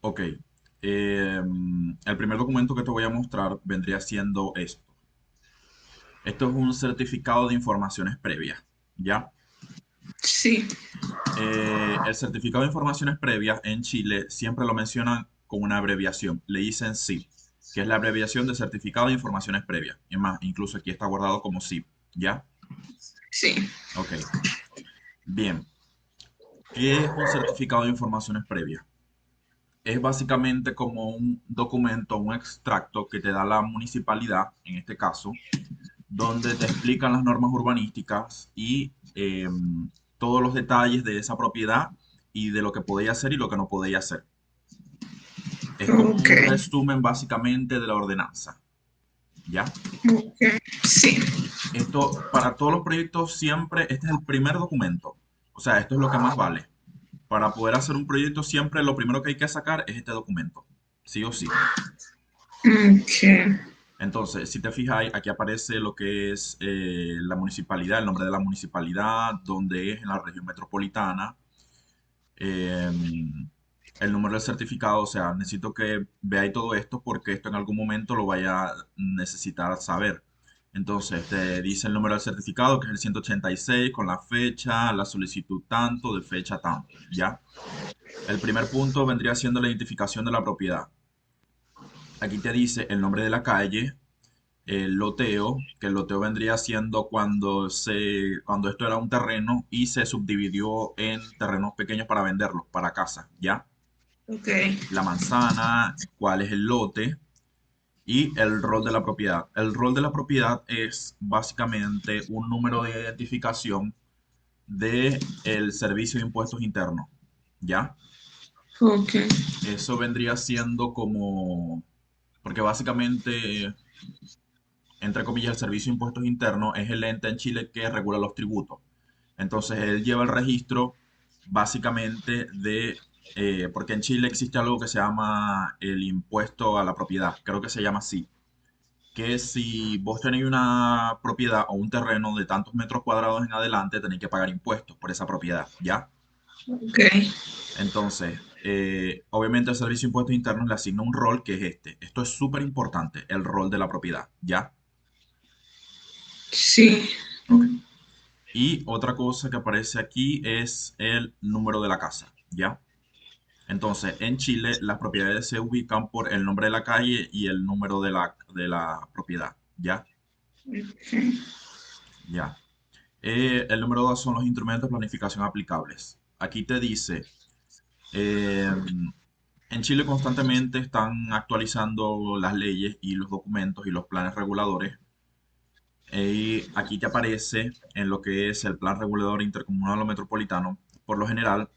Ok. El primer documento que te voy a mostrar vendría siendo esto. Esto es un certificado de informaciones previas, ¿ya? Sí, El certificado de informaciones previas en Chile siempre lo mencionan con una abreviación. Le dicen CIP, que es la abreviación de certificado de informaciones previas. Y más, incluso aquí está guardado como CIP, ¿ya? sí. Ok. Bien. ¿Qué es un certificado de informaciones previas? Es básicamente como un documento, un extracto que te da la municipalidad, en este caso, donde te explican las normas urbanísticas y todos los detalles de esa propiedad y de lo que podía hacer y lo que no podía hacer. Es como Ok, un resumen básicamente de la ordenanza, ¿ya? ok. Sí. Esto, para todos los proyectos siempre, este es el primer documento. O sea, esto es lo que más vale. Para poder hacer un proyecto siempre lo primero que hay que sacar es este documento, sí o sí. Ok. Entonces, si te fijas, aquí aparece lo que es la municipalidad, el nombre de la municipalidad, dónde es en la región metropolitana, eh, el número del certificado, o sea, necesito que veáis todo esto porque esto en algún momento lo vaya a necesitar saber. Entonces, te dice el número del certificado, que es el 186, con la fecha, la solicitud tanto, de fecha tanto, ¿ya? El primer punto vendría siendo la identificación de la propiedad. Aquí te dice el nombre de la calle, el loteo, que el loteo vendría siendo cuando esto era un terreno y se subdividió en terrenos pequeños para venderlos, para casa, ¿ya? Ok. La manzana, cuál es el lote y el rol de la propiedad. El rol de la propiedad es básicamente un número de identificación de el servicio de impuestos internos, ¿ya? Ok. Eso vendría siendo como, porque básicamente entre comillas, el Servicio de Impuestos Internos es el ente en Chile que regula los tributos. Entonces, él lleva el registro básicamente porque en Chile existe algo que se llama el impuesto a la propiedad, creo que se llama así, que si vos tenéis una propiedad o un terreno de tantos metros cuadrados en adelante, tenéis que pagar impuestos por esa propiedad, ¿ya? Ok. Entonces, obviamente el Servicio de Impuestos Internos le asigna un rol que es este. Esto es súper importante, el rol de la propiedad, ¿ya? Sí. Ok. Y otra cosa que aparece aquí es el número de la casa, ¿ya? Entonces, en Chile las propiedades se ubican por el nombre de la calle y el número de la propiedad, ¿ya? Ya. El número 2 son los instrumentos de planificación aplicables. Aquí te dice, eh, en Chile constantemente están actualizando las leyes y los documentos y los planes reguladores. Y aquí te aparece en lo que es el plan regulador intercomunal o metropolitano. Por lo general,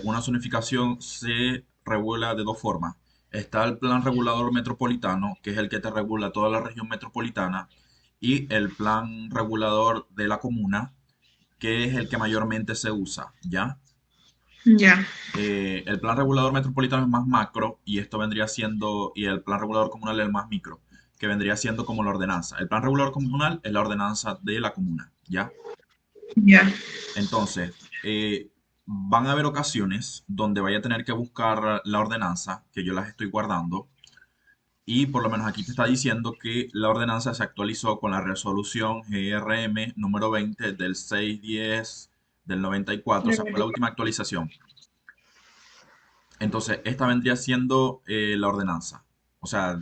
una zonificación se regula de dos formas. Está el plan regulador metropolitano, que es el que te regula toda la región metropolitana, y el plan regulador de la comuna, que es el que mayormente se usa, ¿ya? Ya. El plan regulador metropolitano es más macro y esto vendría siendo, y el plan regulador comunal es el más micro, que vendría siendo como la ordenanza. El plan regulador comunal es la ordenanza de la comuna, ¿ya? Ya. Entonces, van a haber ocasiones donde vaya a tener que buscar la ordenanza, que yo las estoy guardando, y por lo menos aquí te está diciendo que la ordenanza se actualizó con la resolución GRM número 20 del 610 del 94, o sea, fue la última actualización. Entonces, esta vendría siendo la ordenanza, o sea,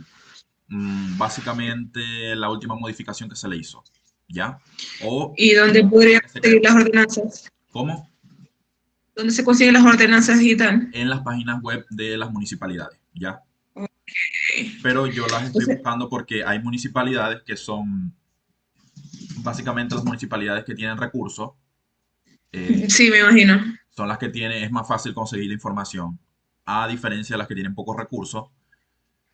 básicamente la última modificación que se le hizo, ¿ya? O ¿Y dónde la podría que se conseguir creó. las ordenanzas? ¿Cómo? ¿Dónde se consiguen las ordenanzas y tal? En las páginas web de las municipalidades, ¿ya? Ok. Pero yo las estoy Entonces, buscando porque hay municipalidades que son básicamente las municipalidades que tienen recursos, eh, sí, me imagino. son las que tienen, es más fácil conseguir la información, a diferencia de las que tienen pocos recursos,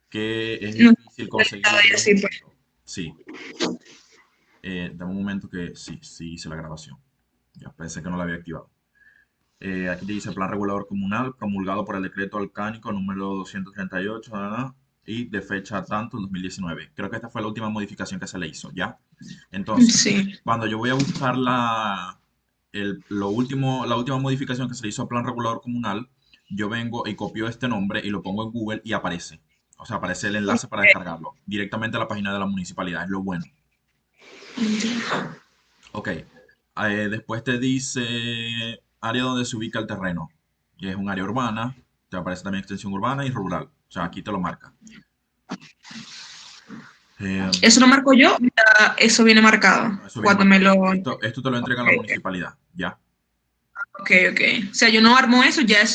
que es No, difícil conseguir y los así pues. documentos. Sí, dame un momento que sí, sí hice la grabación. Ya pensé que no la había activado. Aquí te dice Plan Regulador Comunal, promulgado por el Decreto Alcánico número 238, ¿verdad? Y de fecha tanto, 2019. Creo que esta fue la última modificación que se le hizo, ¿ya? Entonces, Sí. cuando yo voy a buscar la última modificación que se le hizo al Plan Regulador Comunal, yo vengo y copio este nombre y lo pongo en Google y aparece. O sea, aparece el enlace para descargarlo directamente a la página de la municipalidad, es lo bueno. Ok, después te dice área donde se ubica el terreno. Y es un área urbana, te aparece también extensión urbana y rural. O sea, aquí te lo marca. ¿Eso lo marco yo? Ya, eso viene marcado No, eso viene cuando me marcado. lo... Esto te lo entrega la municipalidad, ¿ya? Ok, ok. O sea, yo no armo eso, ya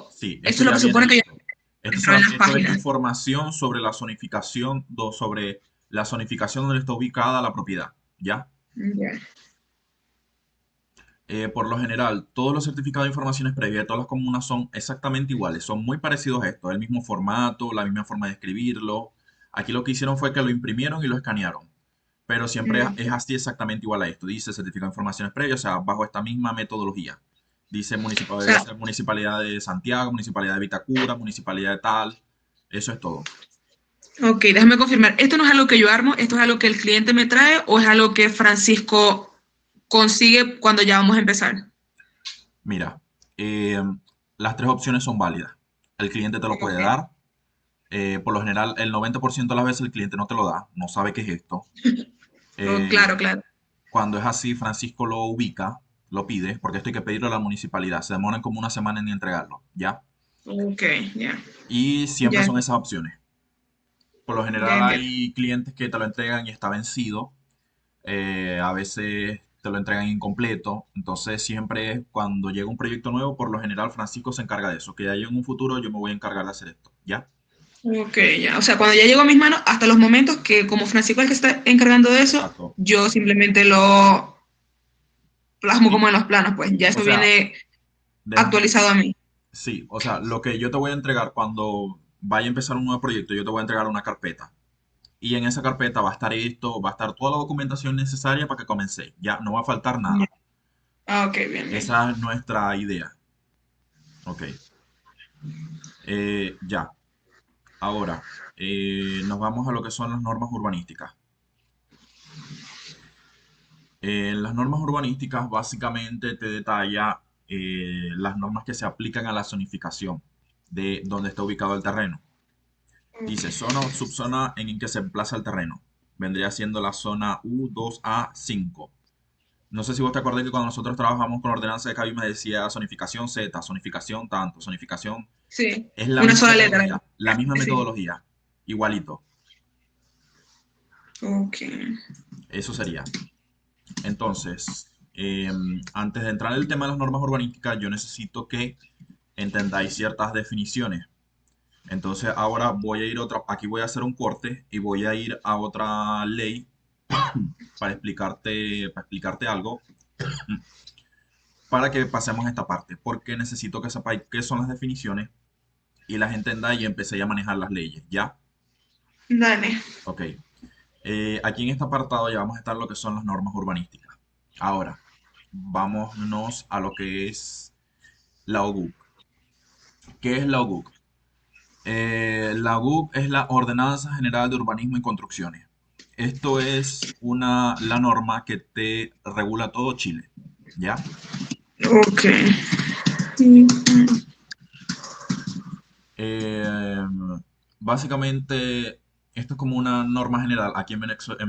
Sí, eso esto es lo ya que viene supone que yo listo. Esto, entro en las esto es páginas. información sobre la zonificación, sobre la zonificación donde está ubicada la propiedad, ¿ya? Ya. Por lo general, todos los certificados de informaciones previas de todas las comunas son exactamente iguales, son muy parecidos a esto, el mismo formato, la misma forma de escribirlo. Aquí lo que hicieron fue que lo imprimieron y lo escanearon, pero siempre es así exactamente igual a esto. Dice certificado de informaciones previas, o sea, bajo esta misma metodología. Dice O municipal, debe sea, ser municipalidad de Santiago, municipalidad de Vitacura, municipalidad de tal. Eso es todo. ok, déjame confirmar. ¿Esto no es algo que yo armo? ¿Esto es algo que el cliente me trae o es algo que Francisco consigue cuando ya vamos a empezar? Mira, eh, las tres opciones son válidas. El cliente te lo puede Ok. dar. Por lo general, el 90% de las veces el cliente no te lo da, no sabe qué es esto. Oh, Eh, claro, claro. Cuando es así, Francisco lo ubica, lo pide, porque esto hay que pedirlo a la municipalidad. Se demoran como una semana en entregarlo, ¿ya? Ok, ya. Y siempre Ya, son esas opciones. Por lo ya general entiendo. hay clientes que te lo entregan y está vencido. A veces te lo entregan incompleto. Entonces siempre cuando llega un proyecto nuevo, por lo general Francisco se encarga de eso. Que ahí en un futuro yo me voy a encargar de hacer esto, ¿ya? Ok, ya. O sea, cuando ya llegó a mis manos, hasta los momentos que como Francisco es el que está encargando de eso, Exacto. yo simplemente lo plasmo Sí. como en los planos, pues ya O eso sea, viene déjame, actualizado a mí. sí, o sea, lo que yo te voy a entregar cuando vaya a empezar un nuevo proyecto, yo te voy a entregar una carpeta. Y en esa carpeta va a estar esto, va a estar toda la documentación necesaria para que comencé. Ya no va a faltar Ya. nada. Ah, ok, bien, bien. Esa es nuestra idea. Ok. Ya. Ahora, nos vamos a lo que son las normas urbanísticas. Las normas urbanísticas básicamente te detalla las normas que se aplican a la zonificación de donde está ubicado el terreno. Dice zona o subzona en que se emplaza el terreno. Vendría siendo la zona U2A5. No sé si vos te acordás que cuando nosotros trabajamos con ordenanza de Cabi me decía zonificación Z, zonificación tanto, zonificación. Sí, Es la una misma sola letra. metodología, la misma Sí. metodología. Igualito. Ok. Eso sería. Entonces, antes de entrar en el tema de las normas urbanísticas, yo necesito que entendáis ciertas definiciones. Entonces, ahora voy a ir a otra, aquí voy a hacer un corte y voy a ir a otra ley para explicarte algo, para que pasemos a esta parte, porque necesito que sepáis qué son las definiciones y las entendáis y empecéis a manejar las leyes, ¿ya? Dale. Ok. Aquí en este apartado ya vamos a estar lo que son las normas urbanísticas. Ahora, vámonos a lo que es la OGUC. ¿Qué es la OGUC? La OGUC es la Ordenanza General de Urbanismo y Construcciones. Esto es la norma que te regula todo Chile, ¿ya? Ok. Eh, Básicamente, esto es como una norma general. Aquí en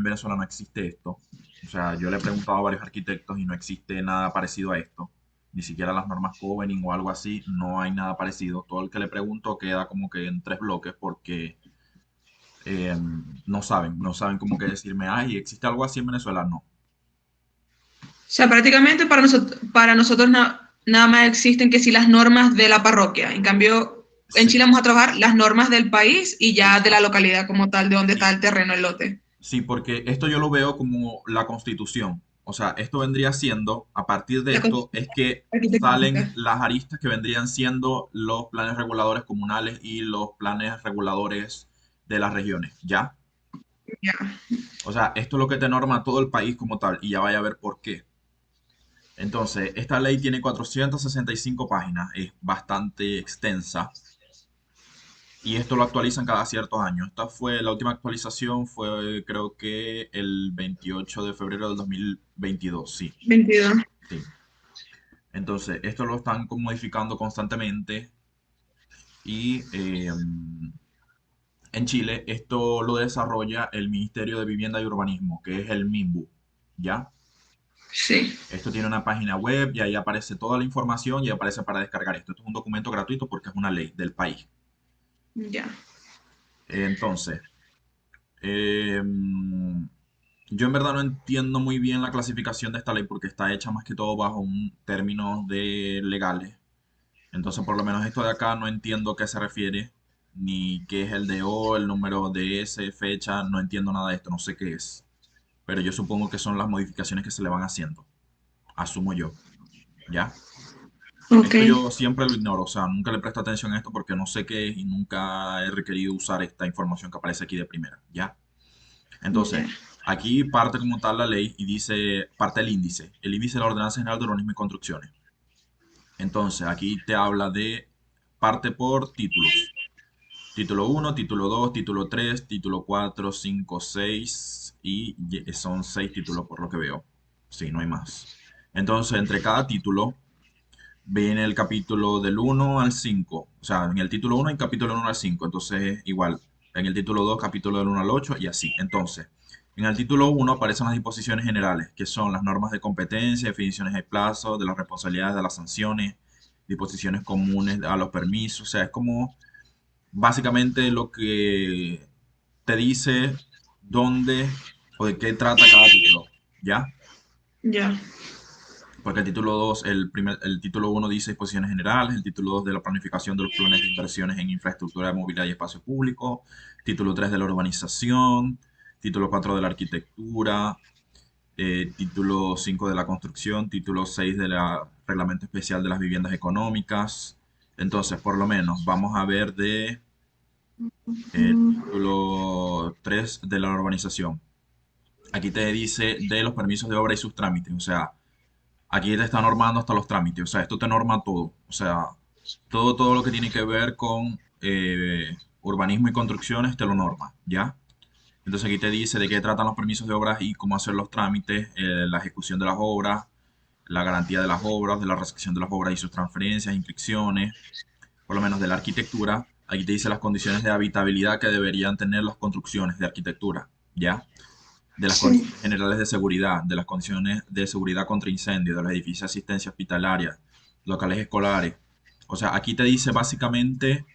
Venezuela no existe esto. O sea, yo le he preguntado a varios arquitectos y no existe nada parecido a esto. Ni siquiera las normas Covenant o algo así, no hay nada parecido. Todo el que le pregunto queda como que en tres bloques porque no saben cómo que decirme, ay, ¿existe algo así en Venezuela? No. O sea, prácticamente para nosotros nada más existen que si las normas de la parroquia. En cambio, en Sí, Chile vamos a trabajar las normas del país y ya de la exacto. localidad como tal, de donde está Sí, el terreno, el lote. sí, porque esto yo lo veo como la constitución. O sea, esto vendría siendo, a partir de La esto, construcción es que salen arquitectónica. las aristas que vendrían siendo los planes reguladores comunales y los planes reguladores de las regiones, ¿ya? Ya. O sea, esto es lo que te norma todo el país como tal, y ya vaya a ver por qué. Entonces, esta ley tiene 465 páginas, es bastante extensa, y esto lo actualizan cada ciertos años. La última actualización fue creo que el 28 de febrero del 2022, sí, 22. sí. Entonces, esto lo están modificando constantemente. Y en Chile esto lo desarrolla el Ministerio de Vivienda y Urbanismo, que es el MIMBU, ¿ya? Sí, Esto tiene una página web y ahí aparece toda la información y aparece para descargar esto. Esto es un documento gratuito porque es una ley del país. ya. Entonces, eh, yo en verdad no entiendo muy bien la clasificación de esta ley porque está hecha más que todo bajo un términos de legales. Entonces, por lo menos esto de acá no entiendo a qué se refiere, ni qué es el de O, el número de S, fecha, no entiendo nada de esto, no sé qué es. Pero yo supongo que son las modificaciones que se le van haciendo, asumo yo, ¿ya? Ok, Esto yo siempre lo ignoro, o sea, nunca le presto atención a esto porque no sé qué es y nunca he requerido usar esta información que aparece aquí de primera, ¿ya? Entonces, ya. aquí parte como tal la ley y dice, parte el índice de la Ordenanza General de Urbanismo y Construcciones. Entonces, aquí te habla de parte por títulos. Título uno, título 2, título 3, título 4, 5, 6 y son 6 títulos por lo que veo. Sí, no hay más. Entonces, entre cada título viene el capítulo del 1 al 5. O sea, en el título uno hay capítulo del 1 al 5. Entonces, igual, en el título 2 capítulo del 1 al 8 y así. Entonces, en el título uno aparecen las disposiciones generales, que son las normas de competencia, definiciones de plazo, de las responsabilidades, de las sanciones, disposiciones comunes a los permisos. O sea, es como básicamente lo que te dice dónde o de qué trata cada título, ¿ya? Ya. Porque el título 2 el título uno dice disposiciones generales, el título 2 de la planificación de los planes de inversiones en infraestructura de movilidad y espacio público, título 3 de la urbanización, título 4 de la arquitectura, título 5 de la construcción, título 6 del reglamento especial de las viviendas económicas. Entonces, por lo menos, vamos a ver de título 3 de la urbanización. Aquí te dice de los permisos de obra y sus trámites. O sea, aquí te está normando hasta los trámites. O sea, esto te norma todo. O sea, todo lo que tiene que ver con urbanismo y construcciones te lo norma, ¿ya? Entonces aquí te dice de qué tratan los permisos de obras y cómo hacer los trámites, la ejecución de las obras, la garantía de las obras, de la recepción de las obras y sus transferencias, inscripciones, por lo menos de la arquitectura. Aquí te dice las condiciones de habitabilidad que deberían tener las construcciones de arquitectura, ¿ya? De las Sí. condiciones generales de seguridad, de las condiciones de seguridad contra incendio, de los edificios de asistencia hospitalaria, locales escolares. O sea, aquí te dice básicamente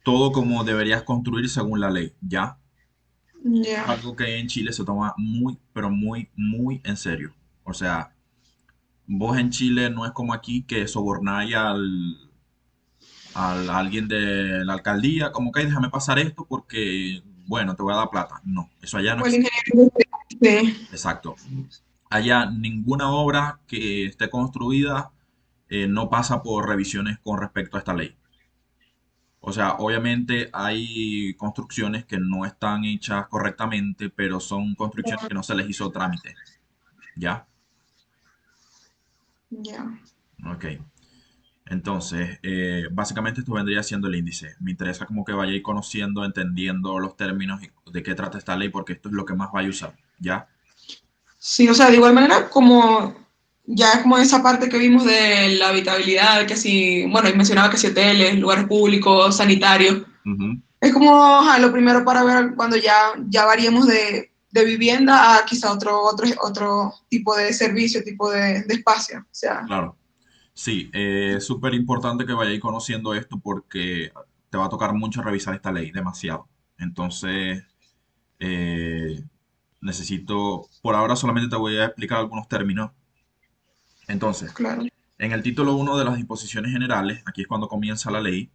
todo como deberías construir según la ley, ¿ya? Esto es Ya. algo que en Chile se toma muy, pero muy, muy en serio. O sea, vos en Chile no es como aquí que sobornáis a alguien de la alcaldía, como que "Ay, déjame pasar esto porque, bueno, te voy a dar plata". No, eso allá no O el existe. ingeniero. Sí. Exacto. Allá ninguna obra que esté construida no pasa por revisiones con respecto a esta ley. O sea, obviamente hay construcciones que no están hechas correctamente, pero son construcciones que no se les hizo trámite. ¿Ya? Ya. Ok. Entonces, básicamente esto vendría siendo el índice. Me interesa como que vayáis conociendo, entendiendo los términos y de qué trata esta ley, porque esto es lo que más vais a usar. ¿Ya? Sí, o sea, de igual manera, como ya es como esa parte que vimos de la habitabilidad, que si, bueno, y mencionaba que si hoteles, lugares públicos, sanitarios, Ujú. es como ajá, lo primero para ver cuando ya variemos de vivienda a quizá otro tipo de servicio, tipo de espacio. O sea, Claro. Sí, es súper importante que vayáis conociendo esto porque te va a tocar mucho revisar esta ley, demasiado. Entonces, eh, necesito, por ahora solamente te voy a explicar algunos términos. Entonces, claro. en el título uno de las disposiciones generales, aquí es cuando comienza la ley,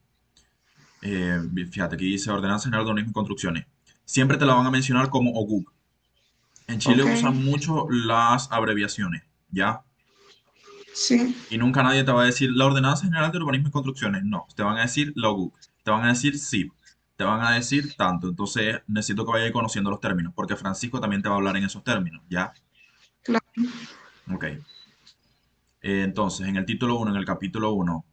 fíjate, aquí dice Ordenanza General de Urbanismo y Construcciones. Siempre te la van a mencionar como OGUC. En Chile Ok, usan mucho las abreviaciones, ¿ya? sí, Y nunca nadie te va a decir la Ordenanza General de Urbanismo y Construcciones. No, te van a decir la OGUC, te van a decir SIP, te van a decir tanto. Entonces necesito que vayas conociendo los términos, porque Francisco también te va a hablar en esos términos, ¿ya? claro. Ok. Entonces, en el título uno, en el capítulo uno,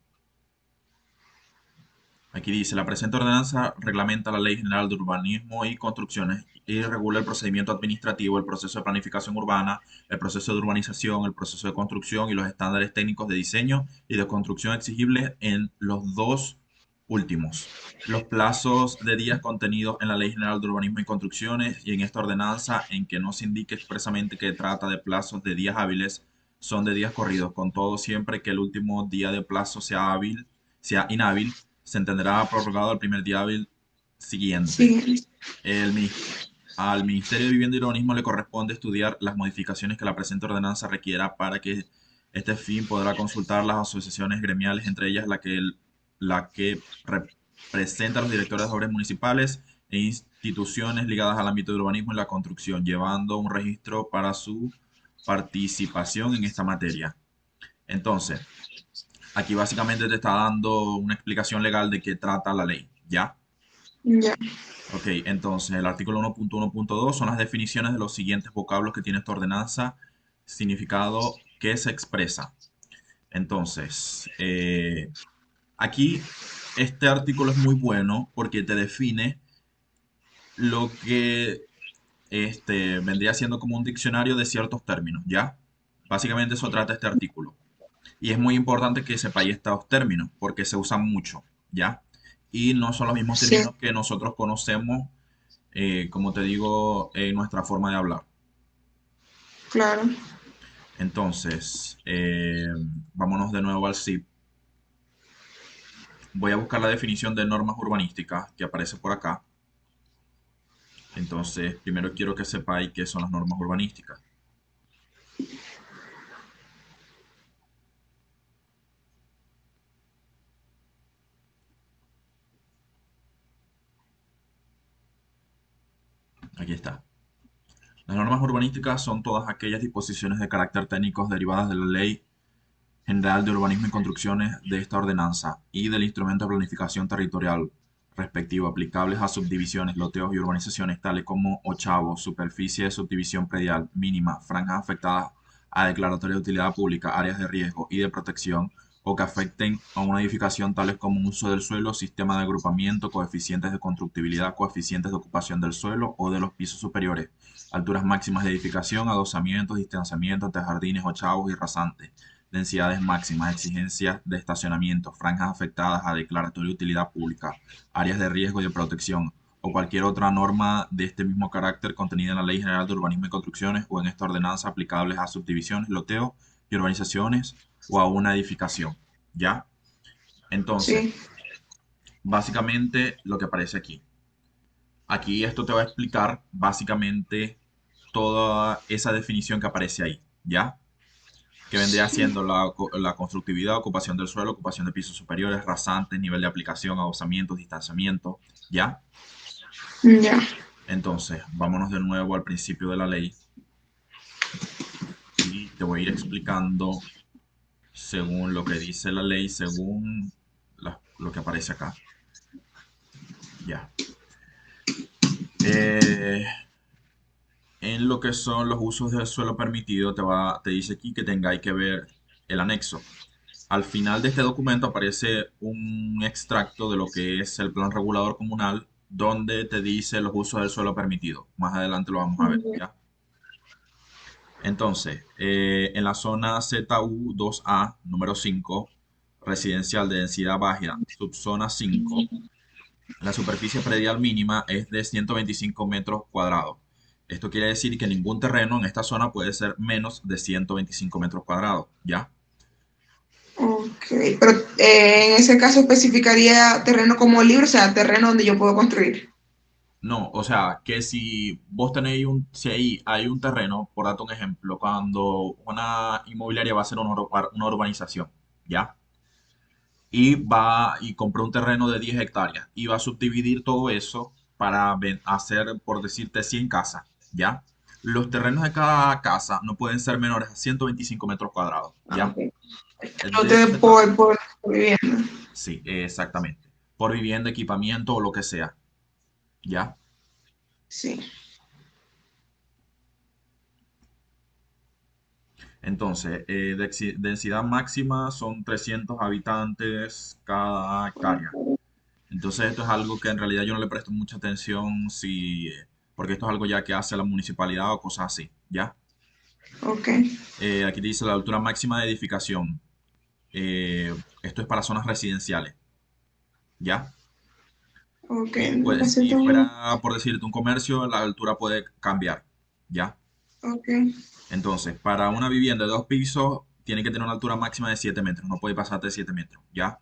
aquí dice, la presente ordenanza reglamenta la Ley General de Urbanismo y Construcciones y regula el procedimiento administrativo, el proceso de planificación urbana, el proceso de urbanización, el proceso de construcción y los estándares técnicos de diseño y de construcción exigibles en los dos. últimos. Los plazos de días contenidos en la Ley General de Urbanismo y Construcciones y en esta ordenanza en que no se indique expresamente que trata de plazos de días hábiles son de días corridos, con todo siempre que el último día de plazo sea hábil, sea inhábil, se entenderá prorrogado al primer día hábil siguiente. Sí, El, Al Ministerio de Vivienda y Urbanismo le corresponde estudiar las modificaciones que la presente ordenanza requiera para que este fin podrá consultar las asociaciones gremiales, entre ellas la que representa a los directores de obras municipales e instituciones ligadas al ámbito de urbanismo y la construcción, llevando un registro para su participación en esta materia. Entonces, aquí básicamente te está dando una explicación legal de qué trata la ley, ¿ya? ya, Ok, entonces el artículo 1.1.2 son las definiciones de los siguientes vocablos que tiene esta ordenanza, significado que se expresa. Entonces, aquí este artículo es muy bueno porque te define lo que vendría siendo como un diccionario de ciertos términos, ¿ya? Básicamente eso trata este artículo. Y es muy importante que sepáis estos términos porque se usan mucho, ¿ya? Y no son los mismos sí, términos que nosotros conocemos, como te digo, en nuestra forma de hablar. claro. Entonces, vámonos de nuevo al SIP. Voy a buscar la definición de normas urbanísticas que aparece por acá. Entonces, primero quiero que sepáis qué son las normas urbanísticas. Aquí está. Las normas urbanísticas son todas aquellas disposiciones de carácter técnico derivadas de la Ley General de Urbanismo y Construcciones de esta ordenanza y del instrumento de planificación territorial respectivo aplicables a subdivisiones, loteos y urbanizaciones tales como ochavos, superficie de subdivisión predial mínima, franjas afectadas a declaratoria de utilidad pública, áreas de riesgo y de protección o que afecten a una edificación tales como un uso del suelo, sistema de agrupamiento, coeficientes de constructibilidad, coeficientes de ocupación del suelo o de los pisos superiores, alturas máximas de edificación, adosamientos, distanciamientos entre jardines, ochavos y rasantes, densidades máximas, exigencias de estacionamiento, franjas afectadas a declaratoria de utilidad pública, áreas de riesgo y de protección, o cualquier otra norma de este mismo carácter contenida en la Ley General de Urbanismo y Construcciones o en esta ordenanza aplicables a subdivisiones, loteos y urbanizaciones o a una edificación. ¿Ya? Entonces, Sí, básicamente lo que aparece aquí. Aquí esto te va a explicar básicamente toda esa definición que aparece ahí. ¿Ya? Que vendría sí, siendo la constructividad, ocupación del suelo, ocupación de pisos superiores, rasantes, nivel de aplicación, adosamientos, distanciamiento, ¿ya? ya. Entonces, vámonos de nuevo al principio de la ley y te voy a ir explicando según lo que dice la ley, según lo que aparece acá, ya. Eh, en lo que son los usos del suelo permitido, te dice aquí que tengáis que ver el anexo. Al final de este documento aparece un extracto de lo que es el plan regulador comunal, donde te dice los usos del suelo permitido. Más adelante lo vamos a ver, ¿ya? Entonces, en la zona ZU2A, número 5, residencial de densidad baja, subzona 5, la superficie predial mínima es de 125 metros cuadrados. Esto quiere decir que ningún terreno en esta zona puede ser menos de 125 metros cuadrados, ¿ya? Ok, pero en ese caso especificaría terreno como libre, o sea, terreno donde yo puedo construir. No, o sea, que si vos tenéis si ahí hay un terreno, por darte un ejemplo, cuando una inmobiliaria va a hacer una urbanización, ¿ya? Y va y compra un terreno de 10 hectáreas y va a subdividir todo eso para hacer, por decirte, 100 casas, ¿ya? Los terrenos de cada casa no pueden ser menores a 125 metros cuadrados, Ah, ¿ya? ok. No De te eso se trata. por vivienda. Sí, exactamente. Por vivienda, equipamiento o lo que sea, ¿ya? Sí. Entonces, densidad máxima son 300 habitantes cada hectárea. Entonces, esto es algo que en realidad yo no le presto mucha atención porque esto es algo ya que hace la municipalidad o cosas así, ¿ya? Ok. Aquí dice la altura máxima de edificación. Esto es para zonas residenciales. ¿ya? Ok, Y me pues, parece si todo. fuera, por decirte, un comercio, la altura puede cambiar, ¿ya? Ok, Entonces, para una vivienda de dos pisos, tiene que tener una altura máxima de 7 metros, no puede pasar de 7 metros, ¿ya?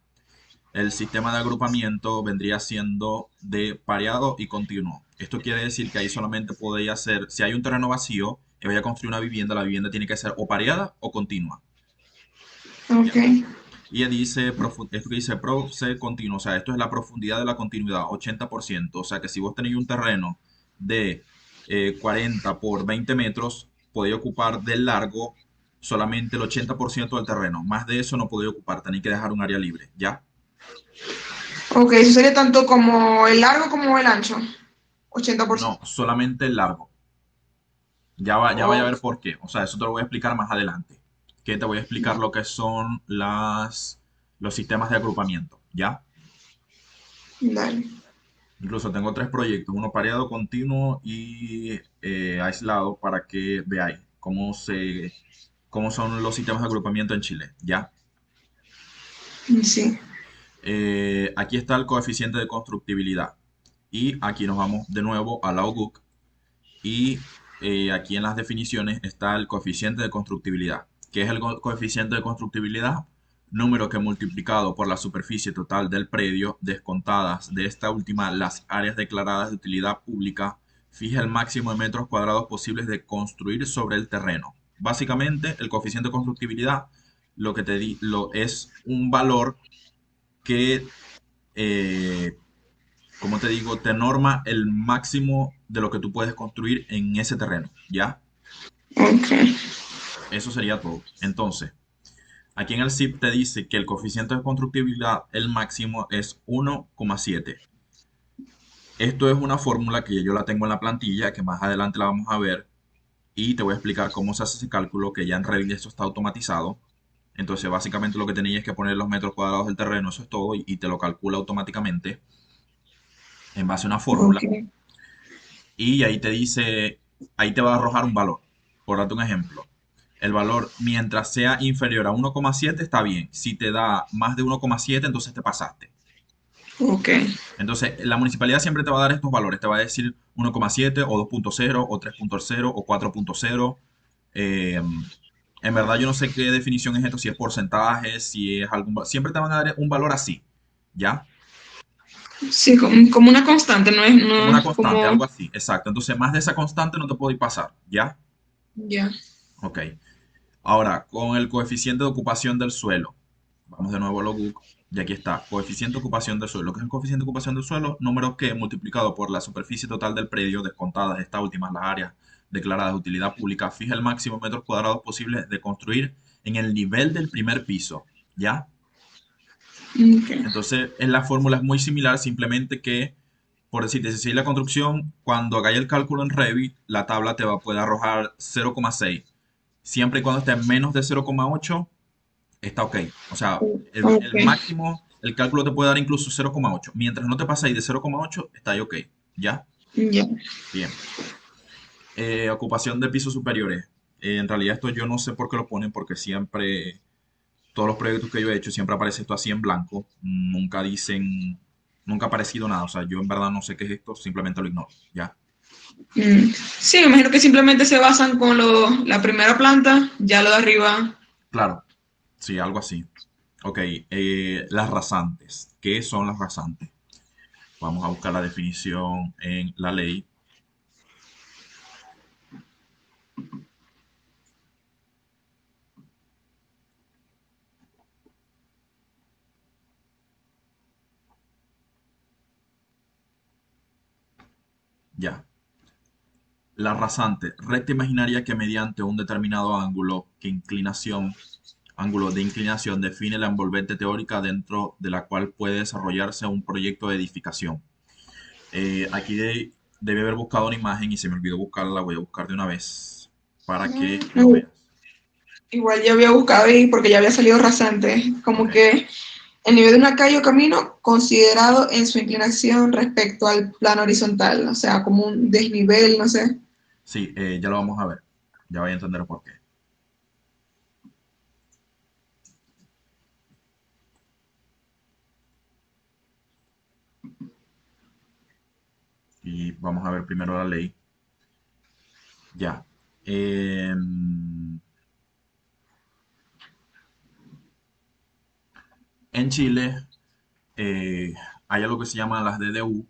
El sistema de agrupamiento vendría siendo de pareado y continuo. Esto quiere decir que ahí solamente podría hacer, si hay un terreno vacío y voy a construir una vivienda, la vivienda tiene que ser o pareada o continua, ok, ¿ya? Y dice, esto que dice proce continuo, o sea, esto es la profundidad de la continuidad, 80%. O sea, que si vos tenéis un terreno de 40 por 20 metros, podéis ocupar del largo solamente el 80% del terreno. Más de eso no podéis ocupar, tenéis que dejar un área libre, ¿ya? ok, eso sería tanto como el largo como el ancho, 80%. No, solamente el largo. Ya vaya a ver por qué. O sea, eso te lo voy a explicar más adelante. Que te voy a explicar lo que son los sistemas de agrupamiento, ¿ya? Dale. Incluso tengo tres proyectos, uno pareado, continuo y aislado para que veáis cómo son los sistemas de agrupamiento en Chile, ¿ya? Sí, Aquí está el coeficiente de constructibilidad y aquí nos vamos de nuevo a la OGUC y aquí en las definiciones está el coeficiente de constructibilidad. ¿Qué es el coeficiente de constructibilidad? Número que multiplicado por la superficie total del predio, descontadas de esta última las áreas declaradas de utilidad pública, fija el máximo de metros cuadrados posibles de construir sobre el terreno. Básicamente, el coeficiente de constructibilidad lo que es un valor que eh, como te digo, te norma el máximo de lo que tú puedes construir en ese terreno, ¿ya? ok, Eso sería todo. Entonces, aquí en el ZIP te dice que el coeficiente de constructibilidad, el máximo es 1,7. Esto es una fórmula que yo la tengo en la plantilla, que más adelante la vamos a ver, y te voy a explicar cómo se hace ese cálculo, que ya en Revit esto está automatizado. Entonces, básicamente lo que tenías es que poner los metros cuadrados del terreno, eso es todo, y te lo calcula automáticamente en base a una fórmula. ok, Y ahí te dice, ahí te va a arrojar un valor. Por darte un ejemplo, el valor mientras sea inferior a 1,7 está bien. Si te da más de 1,7, entonces te pasaste. ok. Entonces, la municipalidad siempre te va a dar estos valores. Te va a decir 1,7 o 2,0 o 3,0 o 4,0. Eh, en verdad yo no sé qué definición es esto, si es porcentaje, si es algún... Siempre te van a dar un valor así, ¿ya? Sí, como una constante, Como no una es constante, como, algo así, exacto. Entonces, más de esa constante no te puedo ir pasar, ¿ya? ya. Ok. Ahora, con el coeficiente de ocupación del suelo. Vamos de nuevo a logbook. Y aquí está, coeficiente de ocupación del suelo. ¿Qué es el coeficiente de ocupación del suelo? Número que multiplicado por la superficie total del predio, descontadas estas últimas las áreas declaradas de utilidad pública, fija el máximo metros cuadrados posibles de construir en el nivel del primer piso. ¿Ya? Ok, Entonces, en la fórmula es muy similar, simplemente que, por decirte, si la construcción, cuando hagáis el cálculo en Revit, la tabla te va a poder arrojar 0,6. Siempre y cuando esté en menos de 0,8 está ok. O sea, ok, el máximo, el cálculo te puede dar incluso 0,8. Mientras no te pasáis de 0,8, está ahí ok. ¿Ya? ya. Bien. Ocupación de pisos superiores. En realidad esto yo no sé por qué lo ponen, porque siempre, todos los proyectos que yo he hecho, siempre aparece esto así en blanco. Nunca dicen, nunca ha aparecido nada. O sea, yo en verdad no sé qué es esto, simplemente lo ignoro. ¿Ya? Sí, me imagino que simplemente se basan con la primera planta, ya lo de arriba. Claro. Sí, algo así. Ok. Las rasantes. ¿Qué son las rasantes? Vamos a buscar la definición en la ley. Ya. La rasante, recta imaginaria que mediante un determinado ángulo de inclinación define la envolvente teórica dentro de la cual puede desarrollarse un proyecto de edificación. Aquí debe haber buscado una imagen y se me olvidó buscarla, la voy a buscar de una vez para que lo No, veas. igual ya había buscado ahí porque ya había salido rasante, Ok. como que el nivel de una calle o camino considerado en su inclinación respecto al plano horizontal, o sea, como un desnivel, no sé. Sí, ya lo vamos a ver. Ya voy a entender por qué. Y vamos a ver primero la ley. Ya. En Chile eh, hay algo que se llama las DDU,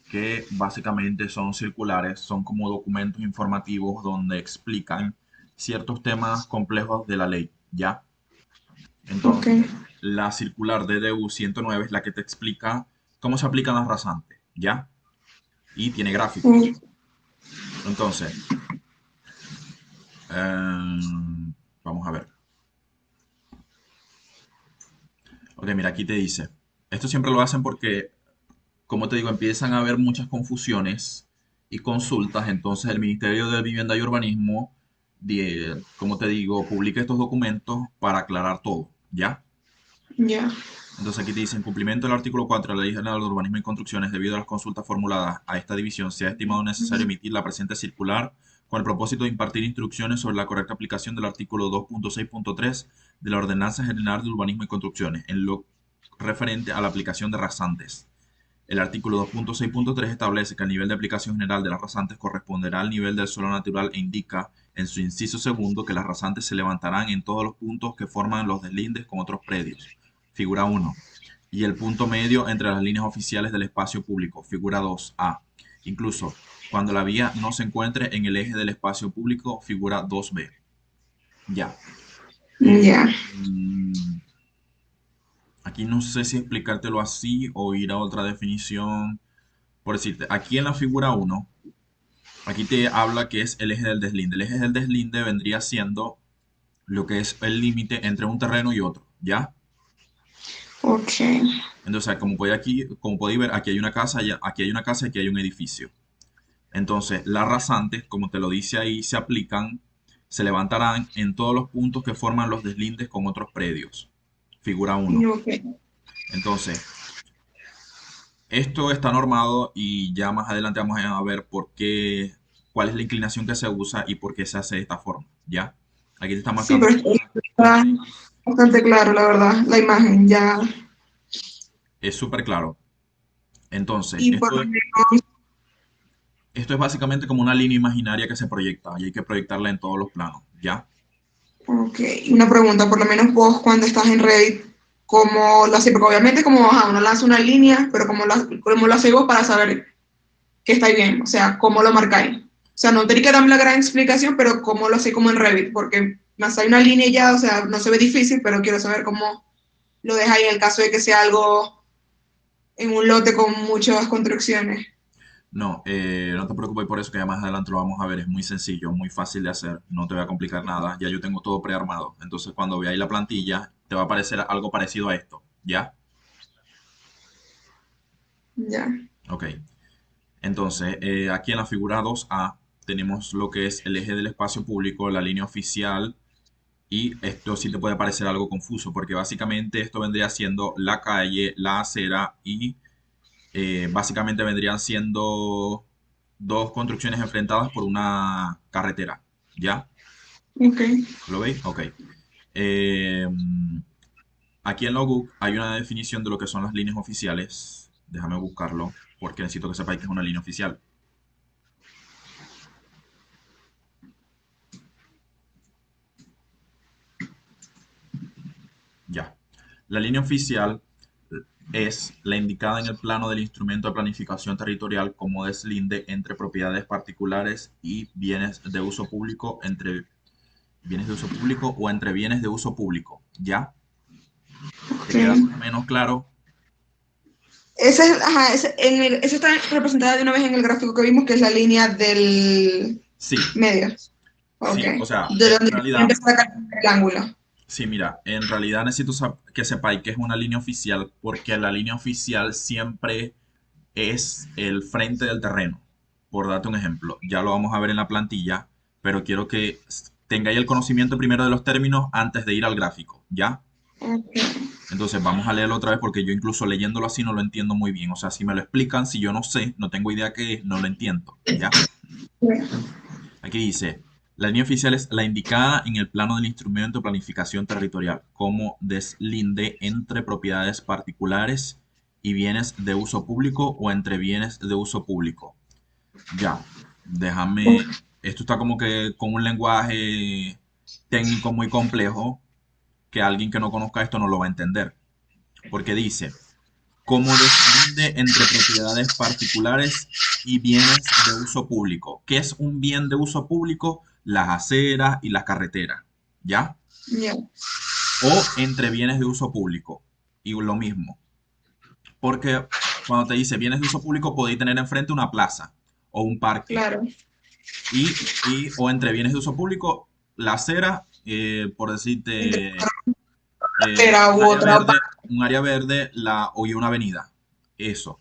que básicamente son circulares, son como documentos informativos donde explican ciertos temas complejos de la ley, ¿ya? Ok. Entonces, la circular DDU 109 es la que te explica cómo se aplican las rasantes, ¿ya? Y tiene gráficos. Mm, Entonces, vamos a ver. Ok, mira, aquí te dice. Esto siempre lo hacen porque, como te digo, empiezan a haber muchas confusiones y consultas. Entonces, el Ministerio de Vivienda y Urbanismo, como te digo, publica estos documentos para aclarar todo, ¿ya? ya. Entonces aquí te dice, en cumplimiento del artículo 4 de la Ley General de Urbanismo y Construcciones, debido a las consultas formuladas a esta división, se ha estimado necesario emitir la presente circular con el propósito de impartir instrucciones sobre la correcta aplicación del artículo 2.6.3 de la Ordenanza General de Urbanismo y Construcciones, en lo referente a la aplicación de rasantes. El artículo 2.6.3 establece que el nivel de aplicación general de las rasantes corresponderá al nivel del suelo natural e indica en su inciso segundo que las rasantes se levantarán en todos los puntos que forman los deslindes con otros predios. Figura 1. Y el punto medio entre las líneas oficiales del espacio público. Figura 2A. Incluso cuando la vía no se encuentre en el eje del espacio público. Figura 2B. Ya. Ya. Aquí no sé si explicártelo así o ir a otra definición. Por decirte, aquí en la figura 1 aquí te habla que es el eje del deslinde. El eje del deslinde vendría siendo lo que es el límite entre un terreno y otro, ¿ya? Ok. Entonces, como podéis ver, aquí hay una casa, aquí hay una casa y aquí hay un edificio. Entonces, las rasantes, como te lo dice ahí, se aplican, se levantarán en todos los puntos que forman los deslindes con otros predios. Figura 1. Ok. Entonces, esto está normado y ya más adelante vamos a ver por qué, cuál es la inclinación que se usa y por qué se hace de esta forma, ¿ya? Aquí te está Sí, marcando pero con está bastante claro, la verdad, la imagen ya. es súper claro. Entonces, Y por lo menos, esto es básicamente como una línea imaginaria que se proyecta y hay que proyectarla en todos los planos, ¿ya? ok, una pregunta, por lo menos vos cuando estás en Reddit, ¿cómo lo haces? Porque obviamente como ajá, uno lanza una línea, pero ¿cómo lo hacéis vos para saber que estáis bien? O sea, ¿cómo lo marcáis? O sea, no tenéis que darme la gran explicación, pero ¿cómo lo hacéis como en Revit? Porque lanzáis una línea y ya, o sea, no se ve difícil, pero quiero saber cómo lo dejáis en el caso de que sea algo en un lote con muchas construcciones. No, no te preocupes por eso, que ya más adelante lo vamos a ver. Es muy sencillo, muy fácil de hacer. No te voy a complicar nada. Ya yo tengo todo prearmado. Entonces, cuando veáis la plantilla, te va a aparecer algo parecido a esto. ¿Ya? Ya, Ok. Entonces, aquí en la figura 2A tenemos lo que es el eje del espacio público, la línea oficial. Y esto sí te puede parecer algo confuso, porque básicamente esto vendría siendo la calle, la acera y básicamente vendrían siendo dos construcciones enfrentadas por una carretera. ¿Ya? ok. ¿Lo veis? Ok. Eh, aquí en Logbook hay una definición de lo que son las líneas oficiales. Déjame buscarlo, porque necesito que sepáis que es una línea oficial. Ya. La línea oficial es la indicada en el plano del instrumento de planificación territorial como deslinde entre propiedades particulares y bienes de uso público, entre bienes de uso público o entre bienes de uso público. ¿Ya? ¿Te Ok. queda más o menos claro? Esa es, ajá, esa está representada de una vez en el gráfico que vimos, que es la línea del Sí, medio. Ok. sí. O sea, De en donde realidad, empieza a sacar el ángulo. sí, mira, en realidad necesito que sepáis que es una línea oficial porque la línea oficial siempre es el frente del terreno. Por darte un ejemplo, ya lo vamos a ver en la plantilla, pero quiero que tengáis el conocimiento primero de los términos antes de ir al gráfico, ¿ya? Ok. Entonces vamos a leerlo otra vez porque yo incluso leyéndolo así no lo entiendo muy bien. O sea, si me lo explican, si yo no sé, no tengo idea qué es, no lo entiendo, ¿ya? Aquí dice, la línea oficial es la indicada en el plano del instrumento de planificación territorial como deslinde entre propiedades particulares y bienes de uso público o entre bienes de uso público. Ya, déjame. Esto está como que con un lenguaje técnico muy complejo que alguien que no conozca esto no lo va a entender. Porque dice, ¿cómo deslinde entre propiedades particulares y bienes de uso público? ¿Qué es un bien de uso público? Las aceras y las carreteras, ¿ya? Ya, O entre bienes de uso público. Y lo mismo. Porque cuando te dice bienes de uso público, podéis tener enfrente una plaza o un parque. claro. O entre bienes de uso público, la acera, por Entre decirte, carretera u otra un área verde y una avenida. Eso,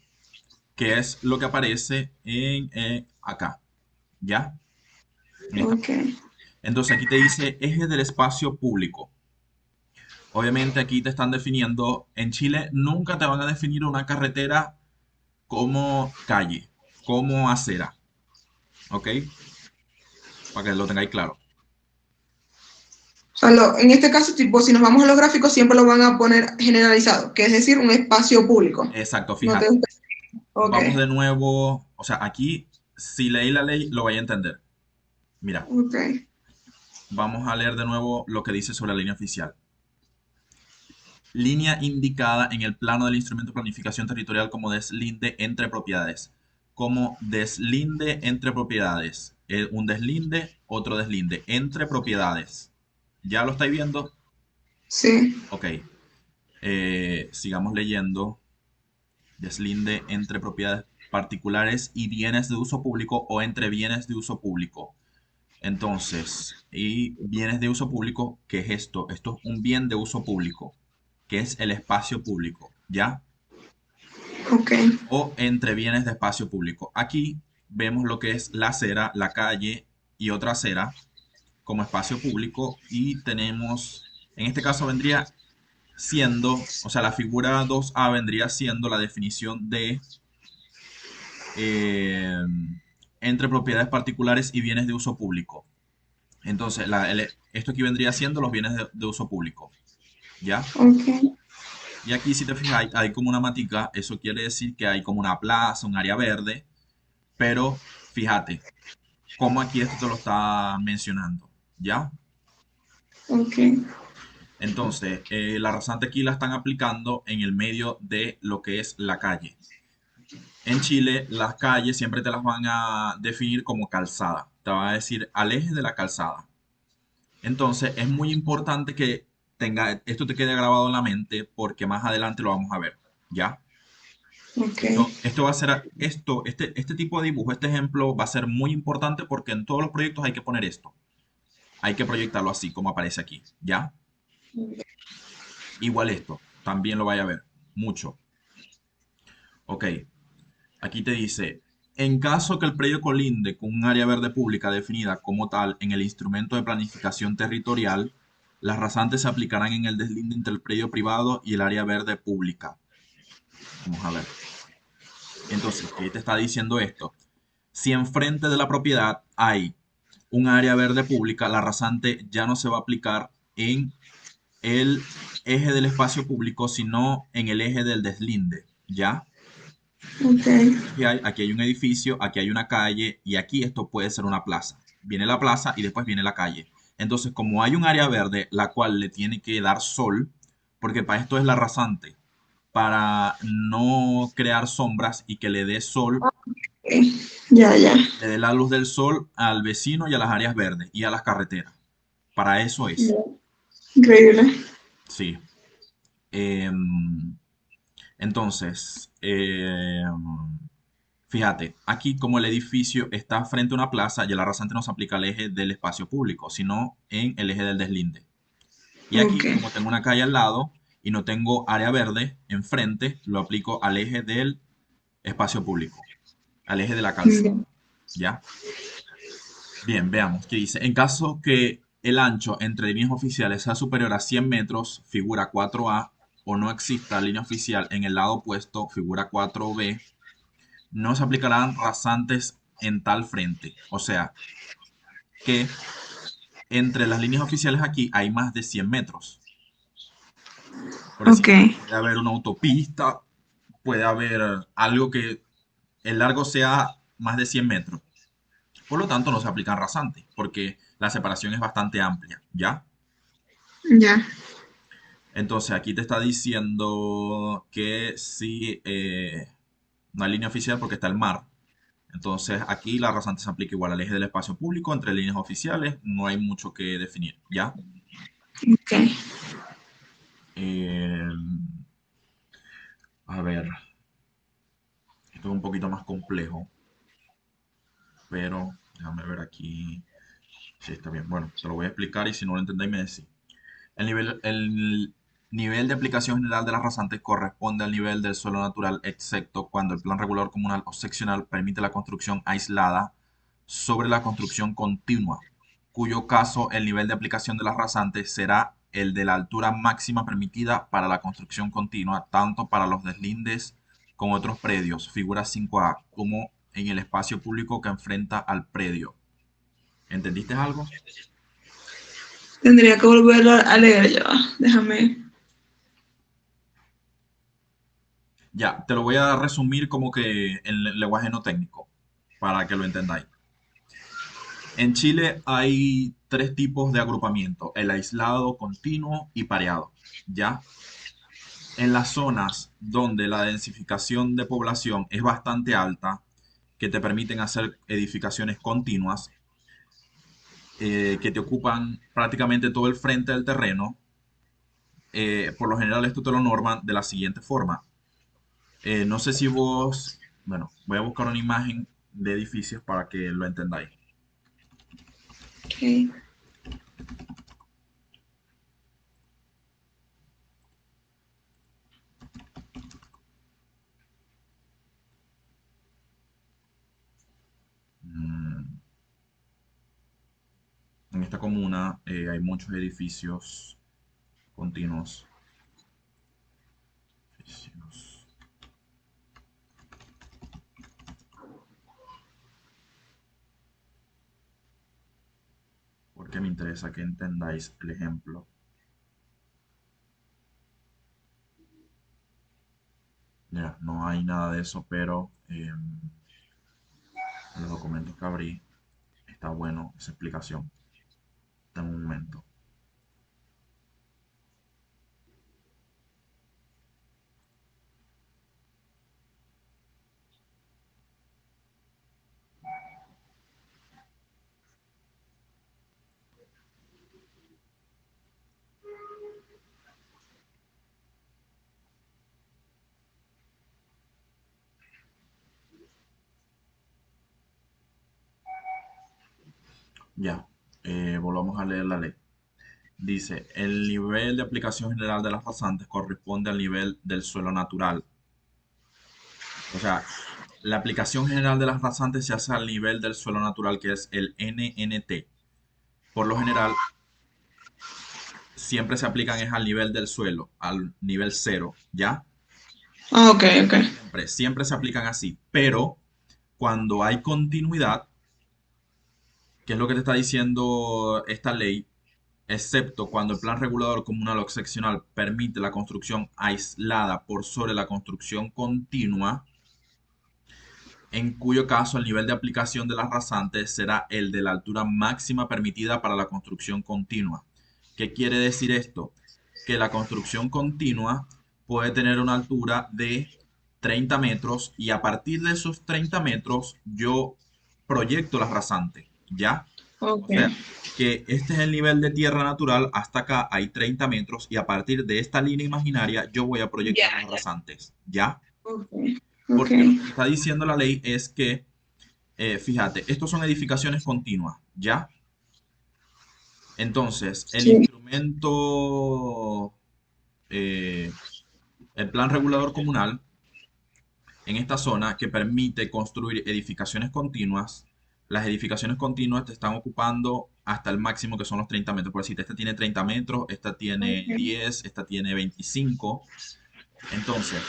que es lo que aparece en acá, ¿ya? En esta Ok, parte. Entonces aquí te dice eje del espacio público. Obviamente aquí te están definiendo, en Chile nunca te van a definir una carretera como calle, como acera, ¿ok? Para que lo tengáis claro. o sea, en este caso, tipo, si nos vamos a los gráficos, siempre lo van a poner generalizado, que es decir, un espacio público. Exacto, No te fíjate. gusta. Ok, Vamos de nuevo, o sea, aquí si leí la ley lo vais a entender. Mira, ok. vamos a leer de nuevo lo que dice sobre la línea oficial. Línea indicada en el plano del instrumento de planificación territorial como deslinde entre propiedades. Como deslinde entre propiedades. Un deslinde, otro deslinde. Entre propiedades. ¿Ya lo estáis viendo? Sí, Ok. Sigamos leyendo. Deslinde entre propiedades particulares y bienes de uso público o entre bienes de uso público. Entonces, y bienes de uso público, ¿qué es esto? Esto es un bien de uso público, que es el espacio público, ¿ya? ok. O entre bienes de espacio público. Aquí vemos lo que es la acera, la calle y otra acera como espacio público y tenemos, en este caso vendría siendo, o sea, la figura 2A vendría siendo la definición de eh, entre propiedades particulares y bienes de uso público. Entonces, esto aquí vendría siendo los bienes de uso público, ¿ya? Ok. Y aquí, si te fijas, hay como una matica, eso quiere decir que hay como una plaza, un área verde, pero fíjate, cómo aquí esto te lo está mencionando, ¿ya? Ok. Entonces, la rasante aquí la están aplicando en el medio de lo que es la calle. En Chile, las calles siempre te las van a definir como calzada. Te va a decir al eje de la calzada. Entonces, es muy importante que esto te quede grabado en la mente porque más adelante lo vamos a ver, ¿ya? Ok. Esto va a ser, este tipo de dibujo, este ejemplo va a ser muy importante porque en todos los proyectos hay que poner esto. Hay que proyectarlo así como aparece aquí, ¿ya? Igual esto, también lo vaya a ver, mucho. Ok, aquí te dice, en caso que el predio colinde con un área verde pública definida como tal en el instrumento de planificación territorial, las rasantes se aplicarán en el deslinde entre el predio privado y el área verde pública. Vamos a ver. Entonces, ¿qué te está diciendo esto? Si enfrente de la propiedad hay un área verde pública, la rasante ya no se va a aplicar en el eje del espacio público, sino en el eje del deslinde, ¿ya? Ok. Aquí hay un edificio, aquí hay una calle y aquí esto puede ser una plaza. Viene la plaza y después viene la calle. Entonces, como hay un área verde, la cual le tiene que dar sol, porque para esto es la rasante, para no crear sombras y que le dé sol, Ya, ya. le dé la luz del sol al vecino y a las áreas verdes y a las carreteras. Para eso es, Ya. Increíble. sí. Em, entonces, fíjate, aquí como el edificio está frente a una plaza, ya la rasante no se aplica al eje del espacio público, sino en el eje del deslinde. Y Ok. aquí, como tengo una calle al lado y no tengo área verde enfrente, lo aplico al eje del espacio público, al eje de la Ya. calzada. ¿Ya? Bien, veamos qué dice. En caso que el ancho entre líneas oficiales sea superior a 100 metros, figura 4A, o no exista línea oficial en el lado opuesto, figura 4B, no se aplicarán rasantes en tal frente. O sea, que entre las líneas oficiales aquí hay más de 100 metros. Por Ok. decirte, puede haber una autopista, puede haber algo que el largo sea más de 100 metros. Por lo tanto, no se aplican rasantes, porque la separación es bastante amplia, ¿ya? Ya, Entonces, aquí te está diciendo que si una línea oficial porque está el mar. Entonces, aquí la rasante se aplica igual al eje del espacio público entre líneas oficiales, no hay mucho que definir, ¿ya? ok. Eh, a ver, esto es un poquito más complejo, pero déjame ver aquí si está bien. Bueno, te lo voy a explicar y si no lo entendéis me decís. El nivel de aplicación general de las rasantes corresponde al nivel del suelo natural, excepto cuando el plan regulador comunal o seccional permite la construcción aislada sobre la construcción continua, cuyo caso el nivel de aplicación de las rasantes será el de la altura máxima permitida para la construcción continua, tanto para los deslindes con otros predios, figura 5A, como en el espacio público que enfrenta al predio. ¿Entendiste algo? Tendría que volverlo a leer ya. Déjame. Ya, te lo voy a resumir como que en lenguaje no técnico, para que lo entendáis. En Chile hay tres tipos de agrupamiento, el aislado, continuo y pareado. ¿Ya? En las zonas donde la densificación de población es bastante alta, que te permiten hacer edificaciones continuas, que te ocupan prácticamente todo el frente del terreno, por lo general esto te lo norman de la siguiente forma. No sé si vos, bueno, voy a buscar una imagen de edificios para que lo entendáis. Ok. Mm, En esta comuna hay muchos edificios continuos. Edificios. Porque me interesa que entendáis el ejemplo. Ya, no hay nada de eso, pero en los documentos que abrí está bueno esa explicación. Dame un momento. Ya, volvamos a leer la ley. Dice, el nivel de aplicación general de las pasantes corresponde al nivel del suelo natural. O sea, la aplicación general de las rasantes se hace al nivel del suelo natural, que es el NNT. Por lo general, siempre se aplican es al nivel del suelo, al nivel cero, ¿ya? Ah, ok, ok. Siempre se aplican así. Pero cuando hay continuidad, que es lo que te está diciendo esta ley, excepto cuando el plan regulador comunal o seccional permite la construcción aislada por sobre la construcción continua, en cuyo caso el nivel de aplicación de las rasantes será el de la altura máxima permitida para la construcción continua. ¿Qué quiere decir esto? Que la construcción continua puede tener una altura de 30 metros y a partir de esos 30 metros yo proyecto las rasantes, ¿ya? O Ok. sea, que este es el nivel de tierra natural, hasta acá hay 30 metros y a partir de esta línea imaginaria yo voy a Ya, proyectar las ya. rasantes, ¿ya? Ok. Ok. Porque lo que te está diciendo la ley es que, fíjate, estos son edificaciones continuas, ¿ya? Entonces, el Sí. instrumento, eh, el plan regulador comunal en esta zona que permite construir edificaciones continuas, las edificaciones continuas te están ocupando hasta el máximo que son los 30 metros. Por decirte, esta tiene 30 metros, esta tiene Ok. 10, esta tiene 25. Entonces,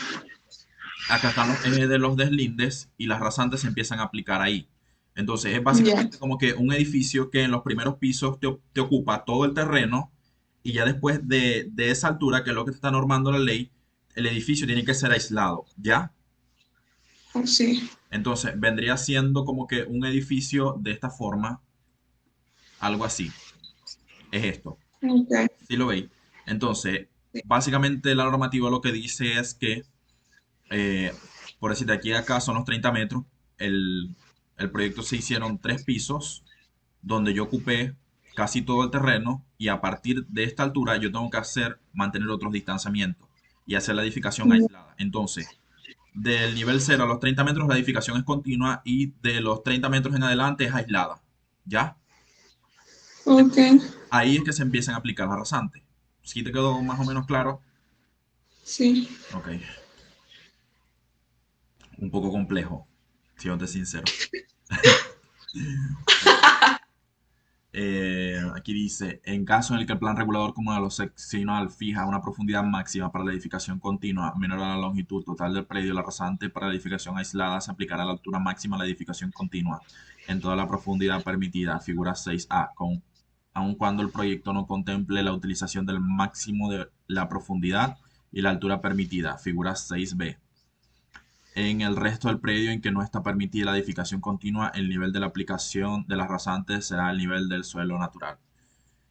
acá están los ejes de los deslindes y las rasantes se empiezan a aplicar ahí. Entonces es Ya. básicamente como que un edificio que en los primeros pisos te ocupa todo el terreno y ya después de esa altura, que es lo que te está normando la ley, el edificio tiene que ser aislado, ¿ya? Oh, sí. Entonces, vendría siendo como que un edificio de esta forma, algo así, es esto. Ok. ¿Sí lo veis? Entonces, básicamente la normativa lo que dice es que, eh, por decir, de aquí a acá son los 30 metros, el, el proyecto se hicieron 3 pisos, donde yo ocupé casi todo el terreno y a partir de esta altura yo tengo que mantener otros distanciamientos y hacer la edificación aislada. Entonces, del nivel cero a los 30 metros la edificación es continua y de los 30 metros en adelante es aislada. ¿Ya? Ok. Entonces, ahí es que se empiezan a aplicar las rasantes. ¿Sí te quedó más o menos claro? Sí. Ok, un poco complejo, siéndote sincero. Ok. Aquí dice, en caso en el que el plan regulador comunal o seccional fija una profundidad máxima para la edificación continua menor a la longitud total del predio, la rasante para la edificación aislada se aplicará a la altura máxima a la edificación continua en toda la profundidad permitida, figura 6A, aun cuando el proyecto no contemple la utilización del máximo de la profundidad y la altura permitida, figura 6B. En el resto del predio en que no está permitida la edificación continua, el nivel de la aplicación de las rasantes será el nivel del suelo natural.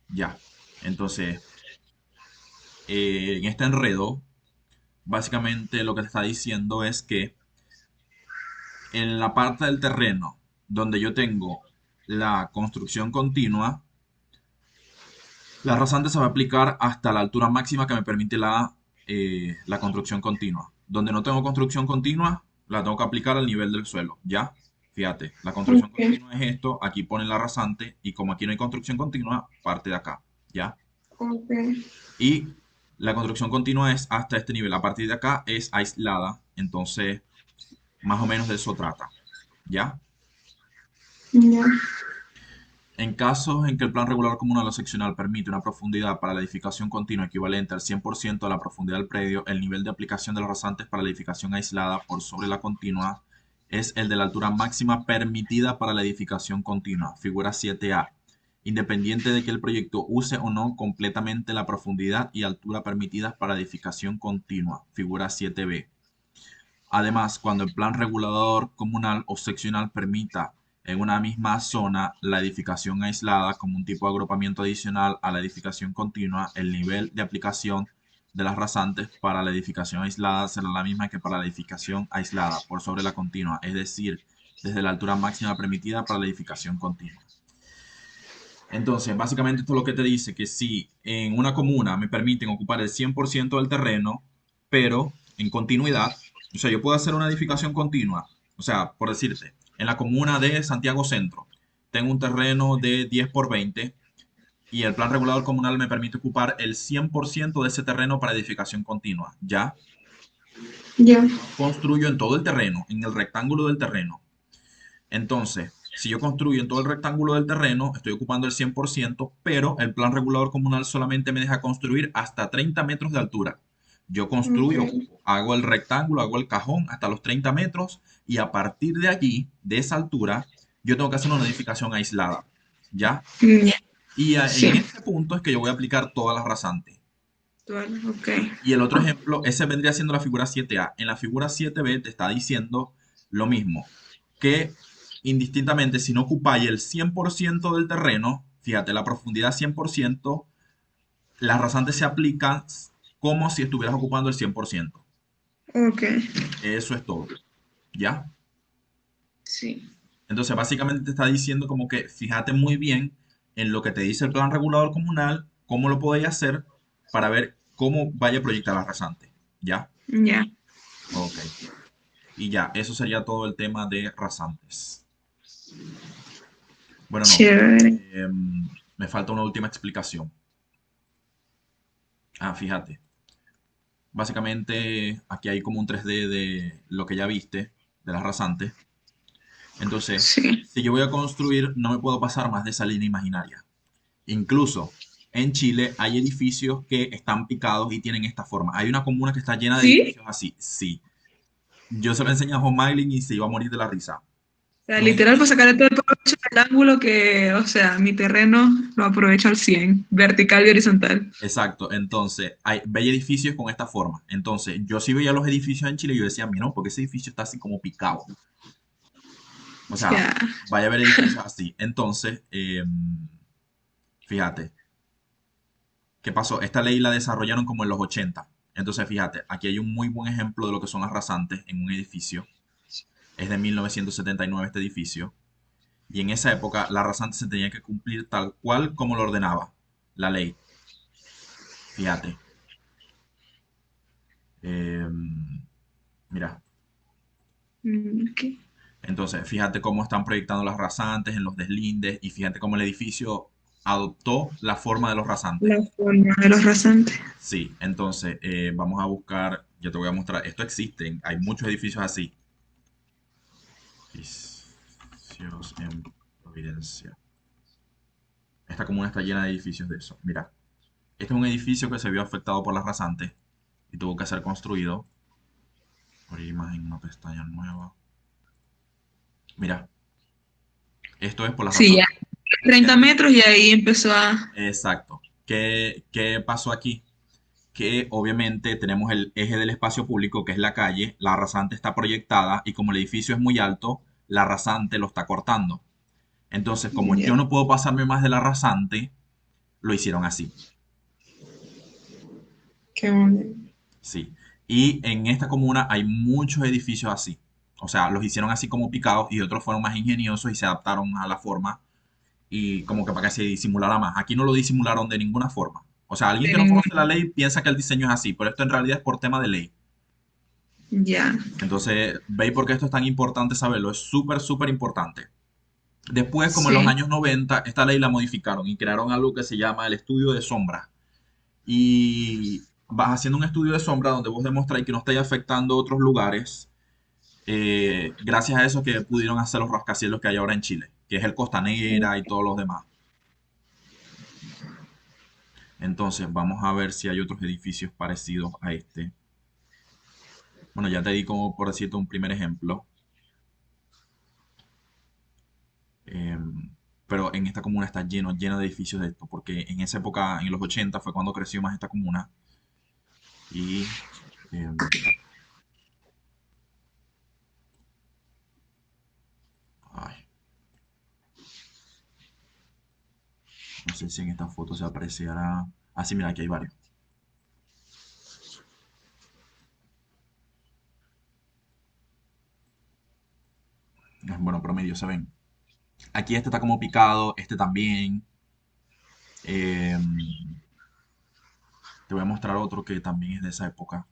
Ya. Entonces, en este enredo, básicamente lo que te está diciendo es que en la parte del terreno donde yo tengo la construcción continua, la rasante se va a aplicar hasta la altura máxima que me permite la construcción continua. Donde no tengo construcción continua, la tengo que aplicar al nivel del suelo. ¿Ya? Fíjate, la construcción Ok. continua es esto, aquí ponen la rasante y como aquí no hay construcción continua, parte de acá. ¿Ya? Ok. Y la construcción continua es hasta este nivel. A partir de acá es aislada. Entonces, más o menos de eso trata. ¿Ya? Ya. En casos en que el plan regulador comunal o seccional permite una profundidad para la edificación continua equivalente al 100% de la profundidad del predio, el nivel de aplicación de los rasantes para la edificación aislada por sobre la continua es el de la altura máxima permitida para la edificación continua, figura 7A, independiente de que el proyecto use o no completamente la profundidad y altura permitidas para edificación continua, figura 7B. Además, cuando el plan regulador comunal o seccional permita en una misma zona la edificación aislada como un tipo de agrupamiento adicional a la edificación continua, el nivel de aplicación de las rasantes para la edificación aislada será la misma que para la edificación aislada por sobre la continua, es decir, desde la altura máxima permitida para la edificación continua. Entonces, básicamente esto es lo que te dice que si en una comuna me permiten ocupar el 100% del terreno, pero en continuidad, o sea, yo puedo hacer una edificación continua. O sea, por decirte, en la comuna de Santiago Centro, tengo un terreno de 10 por 20 y el plan regulador comunal me permite ocupar el 100% de ese terreno para edificación continua, ¿ya? Ya. Yo construyo en todo el terreno, en el rectángulo del terreno. Entonces, si yo construyo en todo el rectángulo del terreno, estoy ocupando el 100%, pero el plan regulador comunal solamente me deja construir hasta 30 metros de altura. Yo Ok. construyo, hago el rectángulo, hago el cajón hasta los 30 metros y a partir de allí, de esa altura, yo tengo que hacer una edificación aislada. ¿Ya? Ya. Y en Sí. ese punto es que yo voy a aplicar todas las rasantes. Vale, ok. Y el otro ejemplo, ese vendría siendo la figura 7A. En la figura 7B te está diciendo lo mismo, que indistintamente si no ocupáis el 100% del terreno, fíjate, la profundidad 100%, las rasantes se aplican como si estuvieras ocupando el 100%. Ok. Eso es todo, ¿ya? Sí. Entonces, básicamente te está diciendo como que fíjate muy bien en lo que te dice el plan regulador comunal, cómo lo podéis hacer para ver cómo vaya a proyectar las rasantes, ¿ya? Ya. Ok. Y ya, eso sería todo el tema de rasantes. Bueno, no. Chévere. Me falta una última explicación. Ah, fíjate. Básicamente, aquí hay como un 3D de lo que ya viste, de las rasantes. Entonces, Sí. si yo voy a construir, no me puedo pasar más de esa línea imaginaria. Incluso en Chile hay edificios que están picados y tienen esta forma. Hay una comuna que está llena de ¿Sí? edificios así. Sí. Yo se lo enseñé a Home Mailing y se iba a morir de la risa. O sea, Los literal, para edificios, sacarle todo el provecho del ángulo que, o sea, mi terreno lo aprovecho al 100 vertical y horizontal. exacto. Entonces, veía edificios con esta forma. Entonces, yo sí veía los edificios en Chile y yo decía, mira, no, porque ese edificio está así como picado. O sea, Ya, vaya a ver edificios así. Entonces, fíjate, ¿qué pasó? Esta ley la desarrollaron como en los 80. Entonces, fíjate, aquí hay un muy buen ejemplo de lo que son las rasantes en un edificio. Es de 1979 este edificio. Y en esa época, la rasante se tenía que cumplir tal cual como lo ordenaba la ley. Fíjate. Mira, ok. entonces, fíjate cómo están proyectando las rasantes en los deslindes y fíjate cómo el edificio adoptó la forma de los rasantes. La forma de los rasantes. Sí, entonces vamos a buscar, yo te voy a mostrar, esto existe, hay muchos edificios así. Edificios en Providencia. Esta comuna está llena de edificios de eso. Mira, este es un edificio que se vio afectado por las rasantes y tuvo que ser construido. Por imagen, una pestaña nueva. Mira, esto es por las Sí, ya. rasantes. ¿Qué 30 pasó? metros y ahí empezó a... Exacto. ¿Qué pasó aquí? Que obviamente tenemos el eje del espacio público, que es la calle, la rasante está proyectada y como el edificio es muy alto, la rasante lo está cortando. Entonces, como Ya, yo no puedo pasarme más de la rasante, lo hicieron así. qué bonito. Sí. Y en esta comuna hay muchos edificios así. O sea, los hicieron así como picados y otros fueron más ingeniosos y se adaptaron a la forma y como que para que se disimulara más. Aquí no lo disimularon de ninguna forma. O sea, alguien De que no ningún... conoce la ley piensa que el diseño es así, pero esto en realidad es por tema de ley. Ya. Entonces, veis por qué esto es tan importante saberlo. Es súper, súper importante. Después, como en los Sí. años 90, esta ley la modificaron y crearon algo que se llama el estudio de sombra. Y vas haciendo un estudio de sombra donde vos demostráis que no estáis afectando otros lugares. Gracias a eso que pudieron hacer los rascacielos que hay ahora en Chile, que es el Costanera y todos los demás. Entonces, vamos a ver si hay otros edificios parecidos a este. Bueno, ya te di como por decirte un primer ejemplo. Pero en esta comuna está lleno de edificios de esto, porque en esa época, en los 80 fue cuando creció más esta comuna. Y, em, ay, no sé si en esta foto se apreciará. Ah, sí, mira, aquí hay varios. Bueno, promedio se ven. Aquí este está como picado, este también. Em, Te voy a mostrar otro que también es de esa época.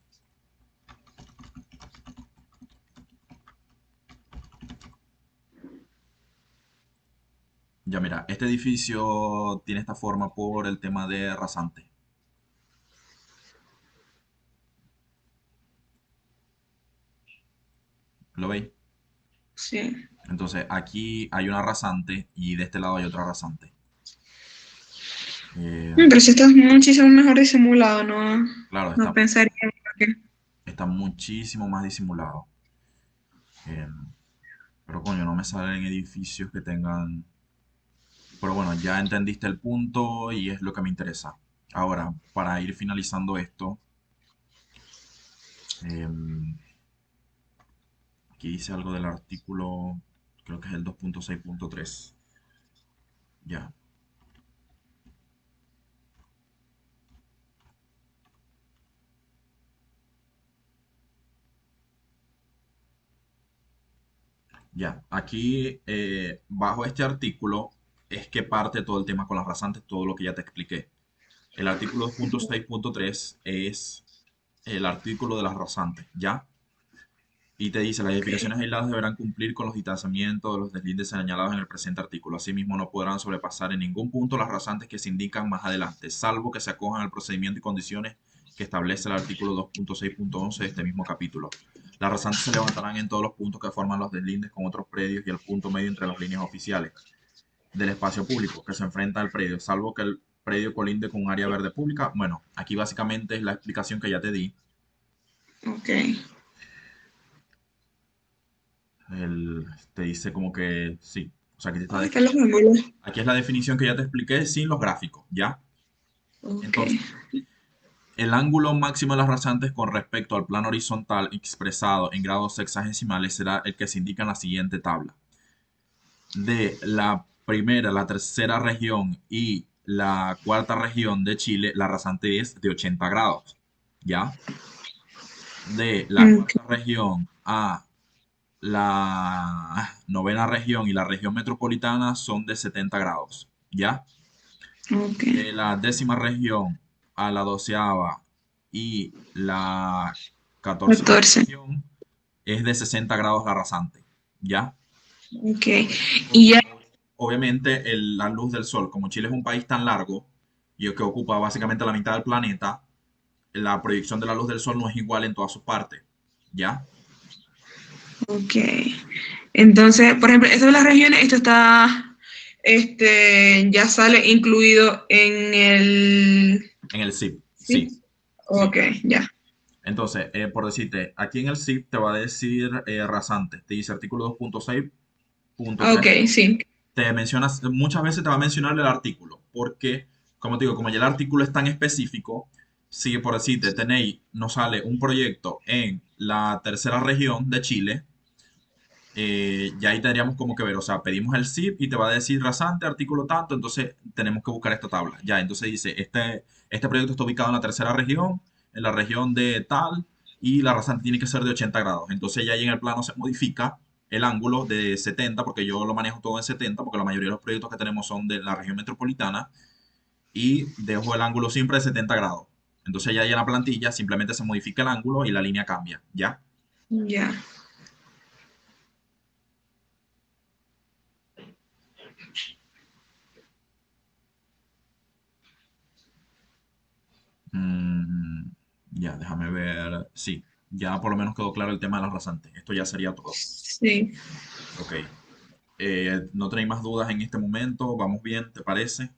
Ya mira, este edificio tiene esta forma por el tema de rasante. ¿Lo veis? Sí. Entonces aquí hay una rasante y de este lado hay otra rasante. Eh, Pero si estás muchísimo mejor disimulado, no, claro, no está, pensaría que... está muchísimo más disimulado. Eh, pero coño, no me salen edificios que tengan... Pero bueno, ya entendiste el punto y es lo que me interesa. Ahora, para ir finalizando esto, eh, aquí dice algo del artículo, creo que es el 2.6.3. Ya. Ya, aquí bajo este artículo es que parte todo el tema con las rasantes, todo lo que ya te expliqué. El artículo 2.6.3 es el artículo de las rasantes, ¿ya? Y te dice, las Ok, edificaciones aisladas deberán cumplir con los distanciamientos de los deslindes señalados en el presente artículo. Asimismo, no podrán sobrepasar en ningún punto las rasantes que se indican más adelante, salvo que se acojan al procedimiento y condiciones que establece el artículo 2.6.11 de este mismo capítulo. Las rasantes se levantarán en todos los puntos que forman los deslindes con otros predios y el punto medio entre las líneas oficiales del espacio público que se enfrenta al predio, salvo que el predio colinde con un área verde pública. Bueno, aquí básicamente es la explicación que ya te di. ok. te dice como que sí. O sea, aquí, Ah, están los ángulos. aquí es la definición que ya te expliqué sin los gráficos, ¿ya? Ok. Entonces, el ángulo máximo de las rasantes con respecto al plano horizontal expresado en grados sexagesimales será el que se indica en la siguiente tabla. De la primera, la tercera región y la cuarta región de Chile, la rasante es de 80 grados, ¿ya? De la Ok. cuarta región a la novena región y la región metropolitana son de 70 grados, ¿ya? Ok. De la décima región a la doceava y la catorceava 14. región es de 60 grados la rasante, ¿ya? Ok. Y Porque ya. obviamente la luz del sol, como Chile es un país tan largo y que ocupa básicamente la mitad del planeta, la proyección de la luz del sol no es igual en todas sus partes, ¿ya? Ok. Entonces, por ejemplo, esto de las regiones, esto está, ya sale incluido en el, En el SIP, sí, ¿sí? sí. Ok, ya. Entonces, por decirte, aquí en el SIP te va a decir rasante, te dice artículo 2.6.3. Ok, sí. Te mencionas, muchas veces te va a mencionar el artículo, porque, como te digo, como ya el artículo es tan específico, si por decirte, tenéis, nos sale un proyecto en la tercera región de Chile, ya ahí tendríamos como que ver, o sea, pedimos el zip y te va a decir rasante, artículo tanto, entonces tenemos que buscar esta tabla. Ya, entonces dice, este proyecto está ubicado en la tercera región, en la región de tal, y la rasante tiene que ser de 80 grados. Entonces ya ahí en el plano se modifica el ángulo de 70, porque yo lo manejo todo en 70, porque la mayoría de los proyectos que tenemos son de la región metropolitana, y dejo el ángulo siempre de 70 grados. Entonces ya ahí en la plantilla simplemente se modifica el ángulo y la línea cambia, ¿ya? Ya. Mm, ya, déjame ver. Sí, ya por lo menos quedó claro el tema de las rasantes. Esto ya sería todo. Sí. Ok. ¿No tenéis más dudas en este momento? ¿Vamos bien? ¿Te parece?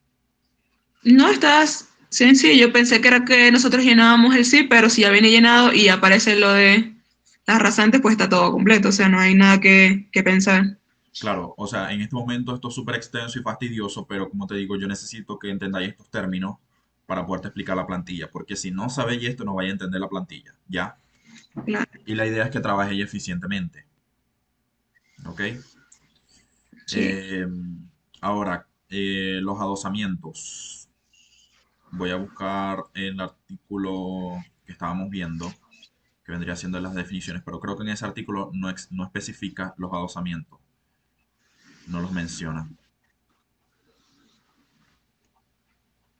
No estás sencillo. Pensé que era que nosotros llenábamos el sí, pero si ya viene llenado y aparece lo de las rasantes, pues está todo completo. O sea, no hay nada que pensar. Claro, o sea, en este momento esto es súper extenso y fastidioso, pero como te digo, yo necesito que entendáis estos términos para poderte explicar la plantilla, porque si no sabéis esto, no vais a entender la plantilla, ¿ya? Claro. Y la idea es que trabajéis eficientemente, ¿ok? Sí. Eh, ahora, los adosamientos. Voy a buscar el artículo que estábamos viendo, que vendría siendo las definiciones, pero creo que en ese artículo no especifica los adosamientos, no los menciona,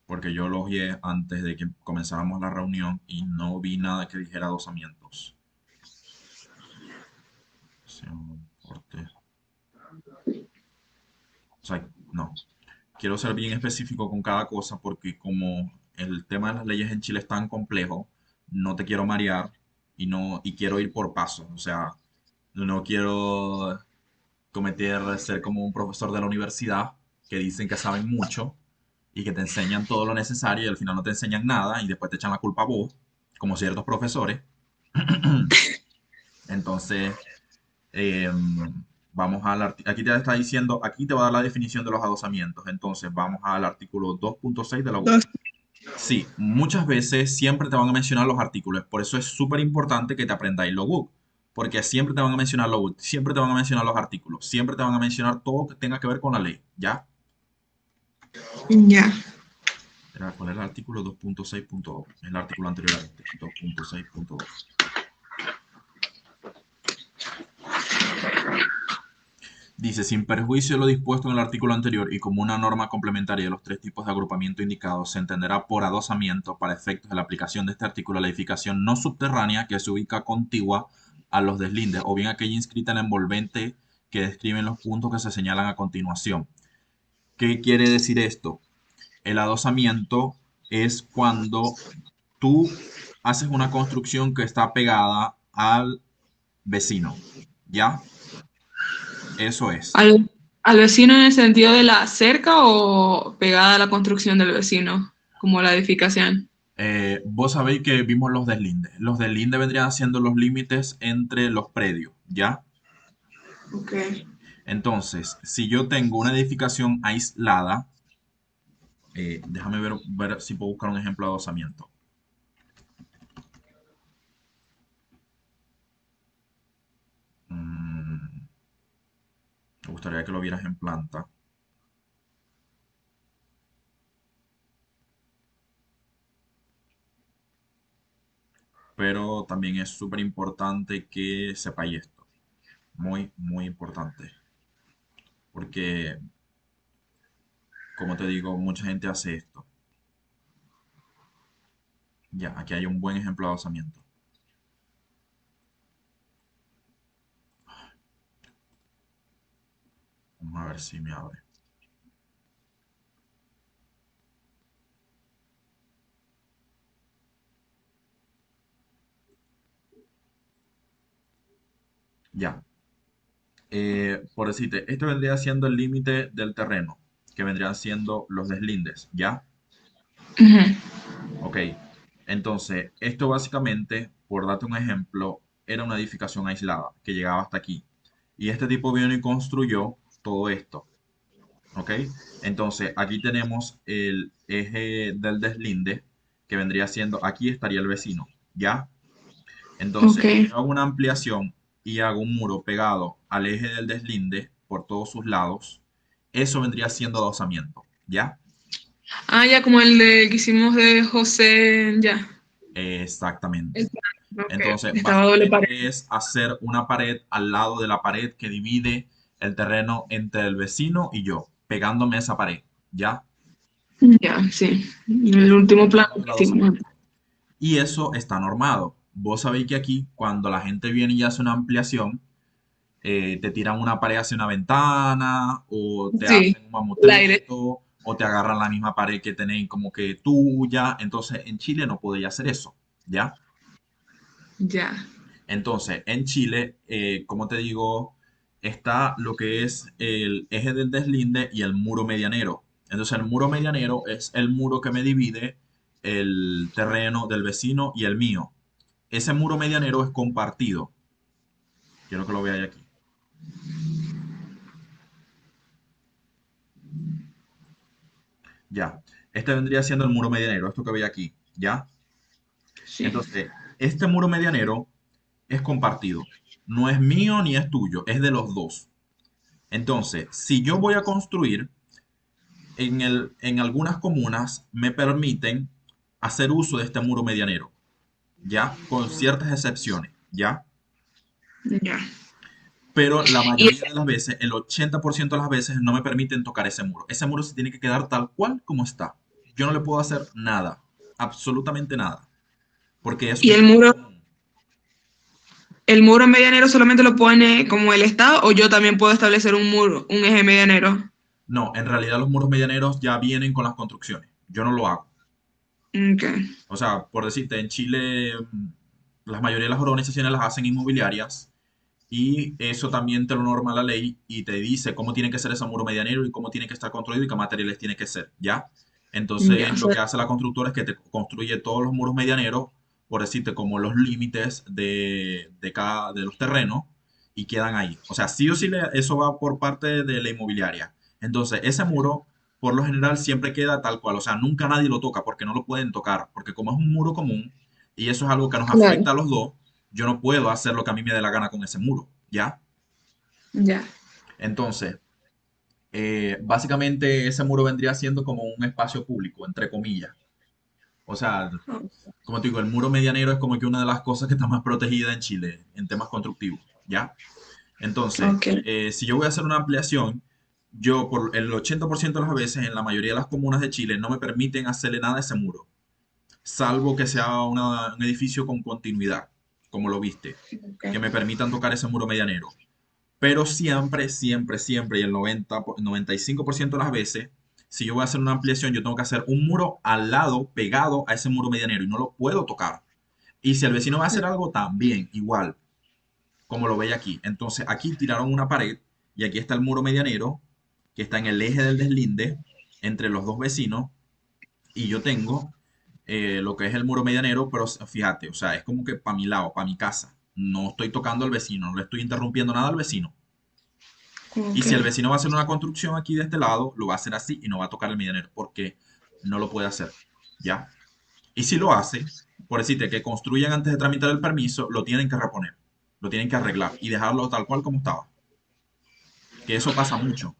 porque yo los vi antes de que comenzáramos la reunión y no vi nada que dijera adosamientos. Corte. O sea, no. Quiero ser bien específico con cada cosa porque como el tema de las leyes en Chile es tan complejo, no te quiero marear y quiero ir por pasos. O sea, no quiero cometer ser como un profesor de la universidad que dicen que saben mucho y que te enseñan todo lo necesario y al final no te enseñan nada y después te echan la culpa a vos, como ciertos profesores. Entonces, vamos aquí te está diciendo, aquí te va a dar la definición de los adosamientos. Entonces, vamos al artículo 2.6 de la UC. Dos. Sí, muchas veces siempre te van a mencionar los artículos, por eso es súper importante que te aprendáis los WUC, porque siempre te van a mencionar los WUC, siempre te van a mencionar los artículos, siempre te van a mencionar todo que tenga que ver con la ley, ¿ya? Ya. ¿Cuál es el artículo 2.6.2? Es el artículo anterior a este, 2.6.2. Dice, sin perjuicio de lo dispuesto en el artículo anterior y como una norma complementaria de los tres tipos de agrupamiento indicados, se entenderá por adosamiento para efectos de la aplicación de este artículo la edificación no subterránea que se ubica contigua a los deslindes o bien aquella inscrita en la envolvente que describen los puntos que se señalan a continuación. ¿Qué quiere decir esto? El adosamiento es cuando tú haces una construcción que está pegada al vecino, ¿ya? Eso es. ¿Al vecino en el sentido de la cerca o pegada a la construcción del vecino, como la edificación? Vos sabéis que vimos los deslindes. Los deslindes vendrían siendo los límites entre los predios, ¿ya? Ok. Entonces, si yo tengo una edificación aislada, déjame ver si puedo buscar un ejemplo de adosamiento. Mm, Me gustaría que lo vieras en planta, pero también es súper importante que sepáis esto. Muy, muy importante. Porque, como te digo, mucha gente hace esto. Ya, aquí hay un buen ejemplo de adosamiento. Vamos a ver si me abre. Ya. Por decirte, esto vendría siendo el límite del terreno, que vendrían siendo los deslindes, ¿ya? Ujú. Ok. Entonces, esto básicamente, por darte un ejemplo, era una edificación aislada que llegaba hasta aquí. Y este tipo vino y construyó todo esto, ¿ok? Entonces, aquí tenemos el eje del deslinde, que vendría siendo, aquí estaría el vecino, ¿ya? Ok. Entonces, si yo hago una ampliación y hago un muro pegado al eje del deslinde por todos sus lados, eso vendría siendo adosamiento, ¿ya? Ah, ya como el de que hicimos de José, ya. Exactamente. El plan, ok. Entonces, Estaba doble pared. básicamente es hacer una pared al lado de la pared que divide el terreno entre el vecino y yo, pegándome a esa pared, ¿ya? Ya, sí. El Eso último vendría plano siendo el que hicimos. adosamiento. Y eso está normado. Vos sabéis que aquí, cuando la gente viene y hace una ampliación, te tiran una pared hacia una ventana, o te Sí, hacen un el aire. mamotreto, o te agarran la misma pared que tenéis como que tuya. Entonces, en Chile no podía hacer eso, ¿ya? Ya. Entonces, en Chile, como te digo, está lo que es el eje del deslinde y el muro medianero. Entonces, el muro medianero es el muro que me divide el terreno del vecino y el mío. Ese muro medianero es compartido. Quiero que lo veáis aquí. Ya. Este vendría siendo el muro medianero, esto que veis aquí. ¿Ya? Sí. Entonces, este muro medianero es compartido. No es mío ni es tuyo, es de los dos. Entonces, si yo voy a construir, en algunas comunas me permiten hacer uso de este muro medianero, ¿ya? Con ciertas excepciones, ¿ya? Ya. Pero la Y mayoría de las veces, el 80% de las veces, no me permiten tocar ese muro. Ese muro se tiene que quedar tal cual como está. Yo no le puedo hacer nada, absolutamente nada, porque es y un muro común. el muro medianero solamente lo pone como el Estado o yo también puedo establecer un muro, un eje medianero. No, en realidad los muros medianeros ya vienen con las construcciones. Yo no lo hago. Ok. O sea, por decirte, en Chile, la mayoría de las organizaciones las hacen inmobiliarias. Y eso también te lo norma la ley y te dice cómo tiene que ser ese muro medianero y cómo tiene que estar construido y qué materiales tiene que ser, ¿ya? Ya. Entonces, O lo sea, que hace la constructora es que te construye todos los muros medianeros, por decirte, como los límites de cada de los terrenos y quedan ahí. O sea, sí o sí eso va por parte de la inmobiliaria. Entonces, ese muro, por lo general, siempre queda tal cual. O sea, nunca nadie lo toca porque no lo pueden tocar. Porque como es un muro común y eso es algo que nos claro. afecta a los dos, yo no puedo hacer lo que a mí me dé la gana con ese muro, ¿ya? Ya. Entonces, básicamente ese muro vendría siendo como un espacio público, entre comillas. O sea, como te digo, el muro medianero es como que una de las cosas que está más protegida en Chile en temas constructivos, ¿ya? Entonces, Ok. si yo voy a hacer una ampliación, yo por el 80% de las veces en la mayoría de las comunas de Chile no me permiten hacerle nada a ese muro, salvo que sea un edificio con continuidad, como lo viste, que me Ok. permitan tocar ese muro medianero. Pero siempre, siempre, siempre, y el 95% de las veces, si yo voy a hacer una ampliación, yo tengo que hacer un muro al lado, pegado a ese muro medianero, y no lo puedo tocar. Y si el vecino va a hacer algo, también, igual, como lo veis aquí. Entonces, aquí tiraron una pared, y aquí está el muro medianero, que está en el eje del deslinde, entre los dos vecinos, y yo tengo lo que es el muro medianero, pero fíjate, o sea, es como que para mi lado, para mi casa. No estoy tocando al vecino, no le estoy interrumpiendo nada al vecino. Y Ok. si el vecino va a hacer una construcción aquí de este lado, lo va a hacer así y no va a tocar el medianero, porque no lo puede hacer, ¿ya? Y si lo hace, por decirte que construyan antes de tramitar el permiso, lo tienen que reponer, lo tienen que arreglar y dejarlo tal cual como estaba. Que eso pasa mucho.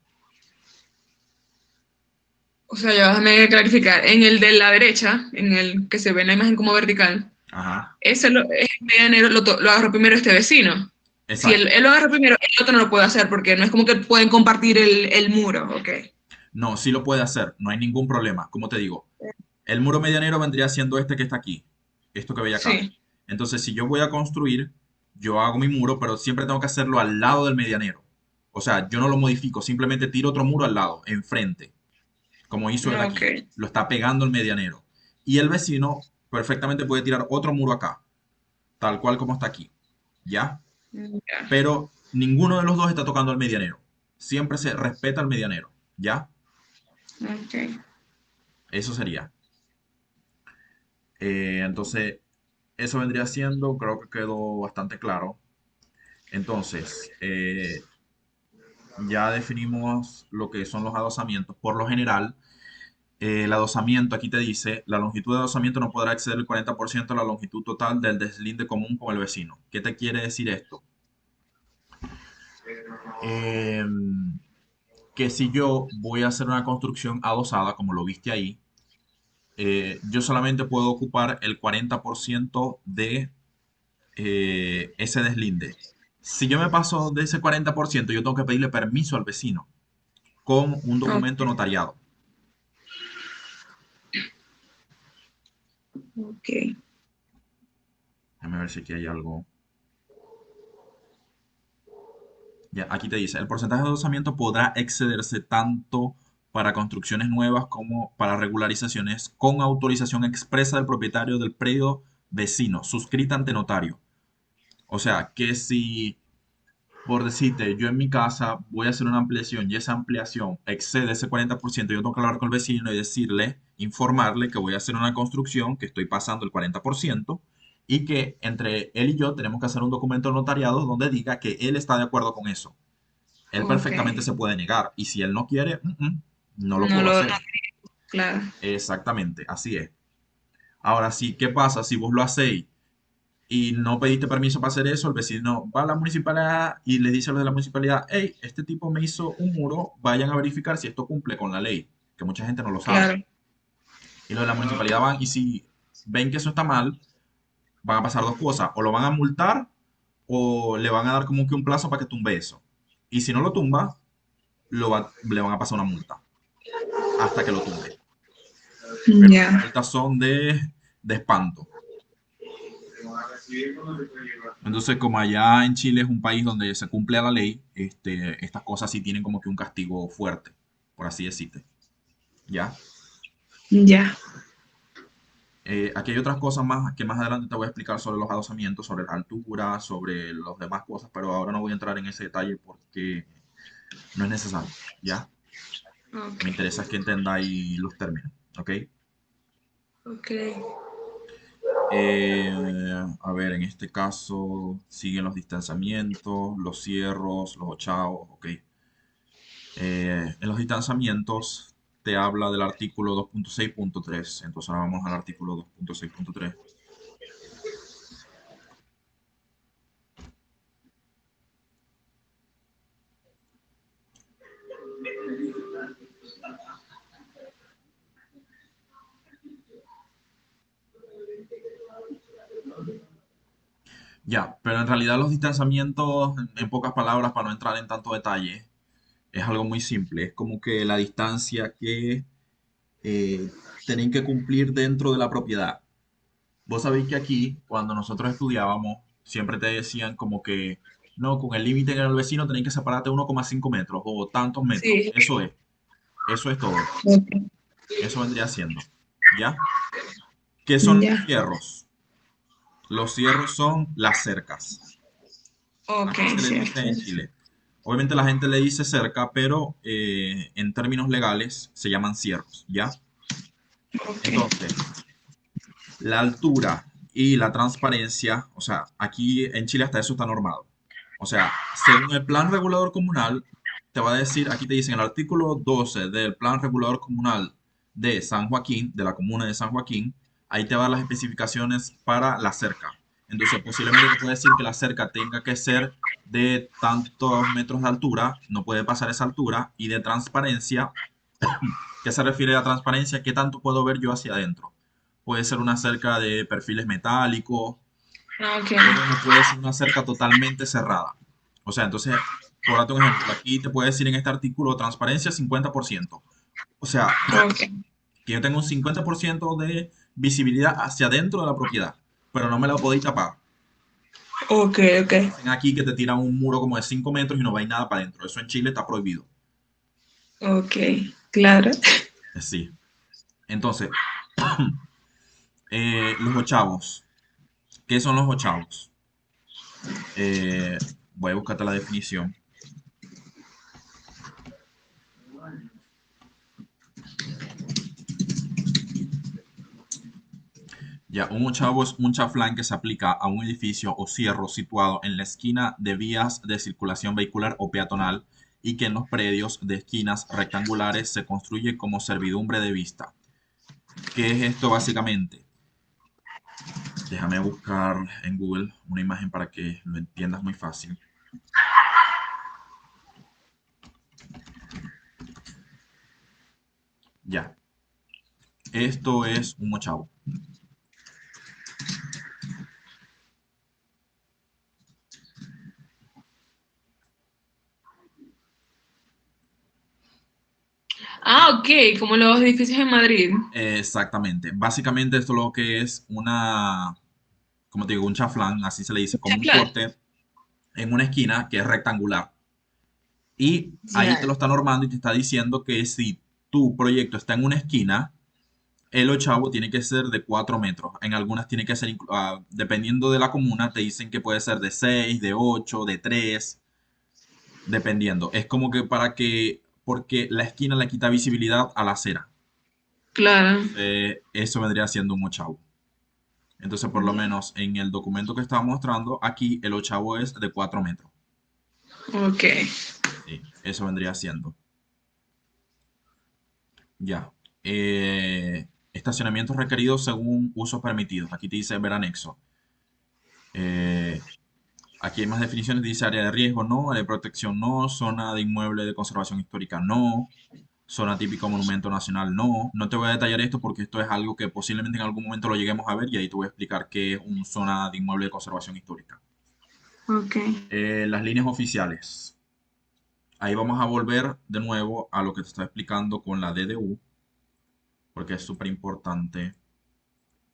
O sea, ya déjame clarificar. En el de la derecha, en el que se ve en la imagen como vertical, Ajá, es el medianero lo agarró primero este vecino. Si exacto. él lo agarró primero, el otro no lo puede hacer porque no es como que pueden compartir el muro, ok. No, sí lo puede hacer, no hay ningún problema. Como te digo, el muro medianero vendría siendo este que está aquí, esto que veis acá. Sí, Entonces, si yo voy a construir, yo hago mi muro, pero siempre tengo que hacerlo al lado del medianero. O sea, yo no lo modifico, simplemente tiro otro muro al lado, enfrente, como hizo él ok. aquí. Lo está pegando el medianero. Y el vecino perfectamente puede tirar otro muro acá, tal cual como está aquí. ¿Ya? Ya, Pero ninguno de los dos está tocando el medianero. Siempre se respeta el medianero. ¿Ya? ok. Eso sería. Entonces, eso vendría siendo, creo que quedó bastante claro. Entonces, ya definimos lo que son los adosamientos. Por lo general, el adosamiento aquí te dice, la longitud de adosamiento no podrá exceder el 40% de la longitud total del deslinde común con el vecino. ¿Qué te quiere decir esto? Em, que si yo voy a hacer una construcción adosada, como lo viste ahí, yo solamente puedo ocupar el 40% de ese deslinde. Si yo me paso de ese 40%, yo tengo que pedirle permiso al vecino con un documento Ok, notariado. ok. Déjame ver si aquí hay algo. Ya, aquí te dice, el porcentaje de adosamiento podrá excederse tanto para construcciones nuevas como para regularizaciones con autorización expresa del propietario del predio vecino, suscrita ante notario. O sea, que si, por decirte, yo en mi casa voy a hacer una ampliación y esa ampliación excede ese 40%, yo tengo que hablar con el vecino y decirle, informarle que voy a hacer una construcción, que estoy pasando el 40% y que entre él y yo tenemos que hacer un documento notariado donde diga que él está de acuerdo con eso. Él Ok. perfectamente se puede negar y si él no quiere, no lo No puedo lo, no, hacer. claro. Exactamente, así es. Ahora sí, ¿qué pasa si vos lo hacéis y no pediste permiso para hacer eso? El vecino va a la municipalidad y le dice a los de la municipalidad, hey, este tipo me hizo un muro, vayan a verificar si esto cumple con la ley, que mucha gente no lo sabe. Claro. Y los de la municipalidad van y si ven que eso está mal, van a pasar dos cosas, o lo van a multar o le van a dar como que un plazo para que tumbe eso. Y si no lo tumba, le van a pasar una multa hasta que lo tumbe. Pero las Ya. multas son de espanto. Entonces, como allá en Chile es un país donde se cumple a la ley, estas cosas sí tienen como que un castigo fuerte, por así decirte. ¿Ya? Ya. Aquí hay otras cosas más que más adelante te voy a explicar sobre los adosamientos, sobre la altura, sobre las demás cosas, pero ahora no voy a entrar en ese detalle porque no es necesario. ¿Ya? Ok. Me interesa es que entendáis los términos. ¿Ok? Ok. A ver, en este caso siguen los distanciamientos, los cierros, los ochavos, ok. En los distanciamientos te habla del artículo 2.6.3, entonces ahora vamos al artículo 2.6.3. Ya, pero en realidad los distanciamientos, en pocas palabras, para no entrar en tanto detalle, es algo muy simple. Es como que la distancia que eh, tienen que cumplir dentro de la propiedad. Vos sabéis que aquí, cuando nosotros estudiábamos, siempre te decían como que, no, con el límite en el vecino tenéis que separarte 1,5 metros o tantos metros. Sí. Eso es todo. Ok. Eso vendría siendo. ¿Ya? ¿Qué son los Ya. cierros? Los cierros son las cercas. Ok, Así se le dice cierto. en Chile. Obviamente la gente le dice cerca, pero en términos legales se llaman cierros, ¿ya? Ok. Entonces, la altura y la transparencia, o sea, aquí en Chile hasta eso está normado. O sea, según el plan regulador comunal, te va a decir, aquí te dicen el artículo 12 del Plan Regulador Comunal de San Joaquín, de la comuna de San Joaquín, ahí te va a dar las especificaciones para la cerca. Entonces, posiblemente te puede decir que la cerca tenga que ser de tantos metros de altura, no puede pasar esa altura, y de transparencia. ¿Qué se refiere a transparencia? ¿Qué tanto puedo ver yo hacia adentro? Puede ser una cerca de perfiles metálicos, Ah, ok, pero no puede ser una cerca totalmente cerrada. O sea, entonces, por darte un ejemplo, aquí te puede decir en este artículo transparencia 50%. O sea, ok, que yo tengo un 50% de visibilidad hacia adentro de la propiedad, pero no me la podéis tapar. ok, ok, Dicen aquí que te tiran un muro como de 5 metros y no vais nada para adentro. Eso en Chile está prohibido. ok, claro. Sí. Entonces, los ochavos. ¿Qué son los ochavos? Voy a buscarte la definición. Ya, un ochavo es un chaflán que se aplica a un edificio o cierro situado en la esquina de vías de circulación vehicular o peatonal y que en los predios de esquinas rectangulares se construye como servidumbre de vista. ¿Qué es esto básicamente? Déjame buscar en Google una imagen para que lo entiendas muy fácil. Ya, esto es un ochavo. Ah, ok, como los edificios en Madrid. Exactamente. Básicamente esto lo que es una, como te digo, un chaflán, así se le dice, como un Chaplan. corte en una esquina que es rectangular. Y ahí te Ya, lo está normando y te está diciendo que si tu proyecto está en una esquina, el ochavo tiene que ser de 4 metros. En algunas tiene que ser, dependiendo de la comuna, te dicen que puede ser de 6, de 8, de 3, dependiendo. Es como que porque la esquina le quita visibilidad a la acera. claro. Entonces, eso vendría siendo un ochavo. Entonces, por lo Ya, menos en el documento que estaba mostrando, aquí el ochavo es de 4 metros. ok. Sí, eso vendría siendo. Ya. Estacionamientos requeridos según usos permitidos. Aquí te dice ver anexo. Eh, Aquí hay más definiciones. Dice área de riesgo, no. Área de protección, no. Zona de inmueble de conservación histórica, no. Zona típico monumento nacional, no. No te voy a detallar esto porque esto es algo que posiblemente en algún momento lo lleguemos a ver y ahí te voy a explicar qué es una zona de inmueble de conservación histórica. Ok. Las líneas oficiales. Ahí vamos a volver de nuevo a lo que te estaba explicando con la DDU, porque es súper importante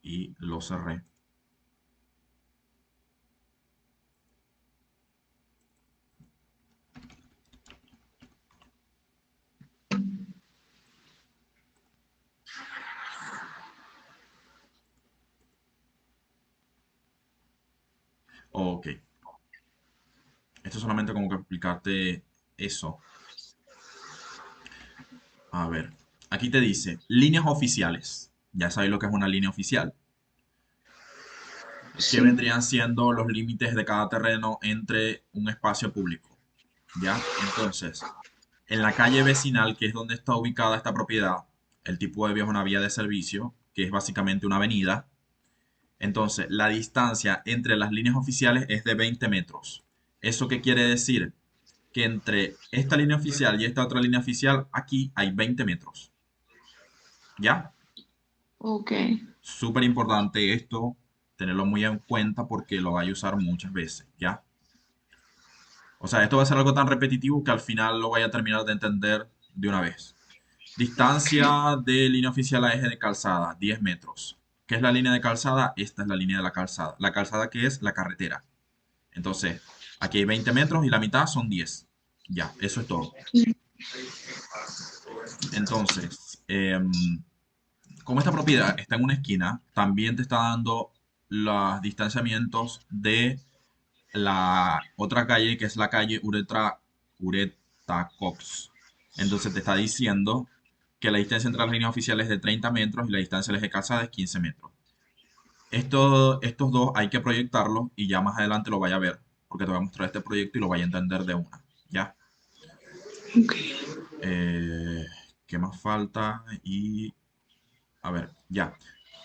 y lo cerré. Ok, esto es solamente como que explicarte eso. A ver, aquí te dice líneas oficiales. Ya sabéis lo que es una línea oficial. Que Sí. vendrían siendo los límites de cada terreno entre un espacio público. ¿Ya? Entonces, en la calle vecinal, que es donde está ubicada esta propiedad, el tipo de vía es una vía de servicio, que es básicamente una avenida. Entonces, la distancia entre las líneas oficiales es de 20 metros. ¿Eso qué quiere decir? Que entre esta línea oficial y esta otra línea oficial, aquí hay 20 metros. ¿Ya? Ok. Súper importante esto, tenerlo muy en cuenta porque lo vais a usar muchas veces. ¿Ya? O sea, esto va a ser algo tan repetitivo que al final lo vaya a terminar de entender de una vez. Distancia de línea oficial a eje de calzada, 10 metros. ¿Qué es la línea de calzada? Esta es la línea de la calzada. La calzada que es la carretera. Entonces, aquí hay 20 metros y la mitad son 10. Ya, eso es todo. Entonces, como esta propiedad está en una esquina, también te está dando los distanciamientos de la otra calle, que es la calle Ureta Cox. Entonces te está diciendo que la distancia entre las líneas oficiales es de 30 metros y la distancia del eje de calzada es 15 metros. Estos dos hay que proyectarlos y ya más adelante lo vaya a ver, porque te voy a mostrar este proyecto y lo vaya a entender de una. ¿Ya? Ok. Eh, ¿Qué más falta? Y, a ver, ya.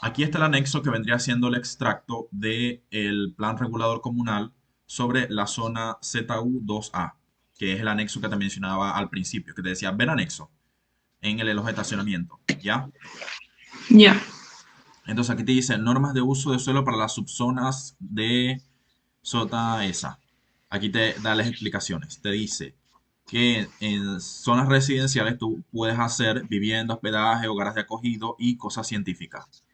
Aquí está el anexo que vendría siendo el extracto del Plan Regulador Comunal sobre la zona ZU2A, que es el anexo que te mencionaba al principio, que te decía, ver anexo en el eje de estacionamiento, ¿ya? Ya. Entonces aquí te dice normas de uso de suelo para las subzonas de Sota esa. Aquí te da las explicaciones. Te dice que en zonas residenciales tú puedes hacer vivienda, hospedaje, hogares de acogido y cosas científicas.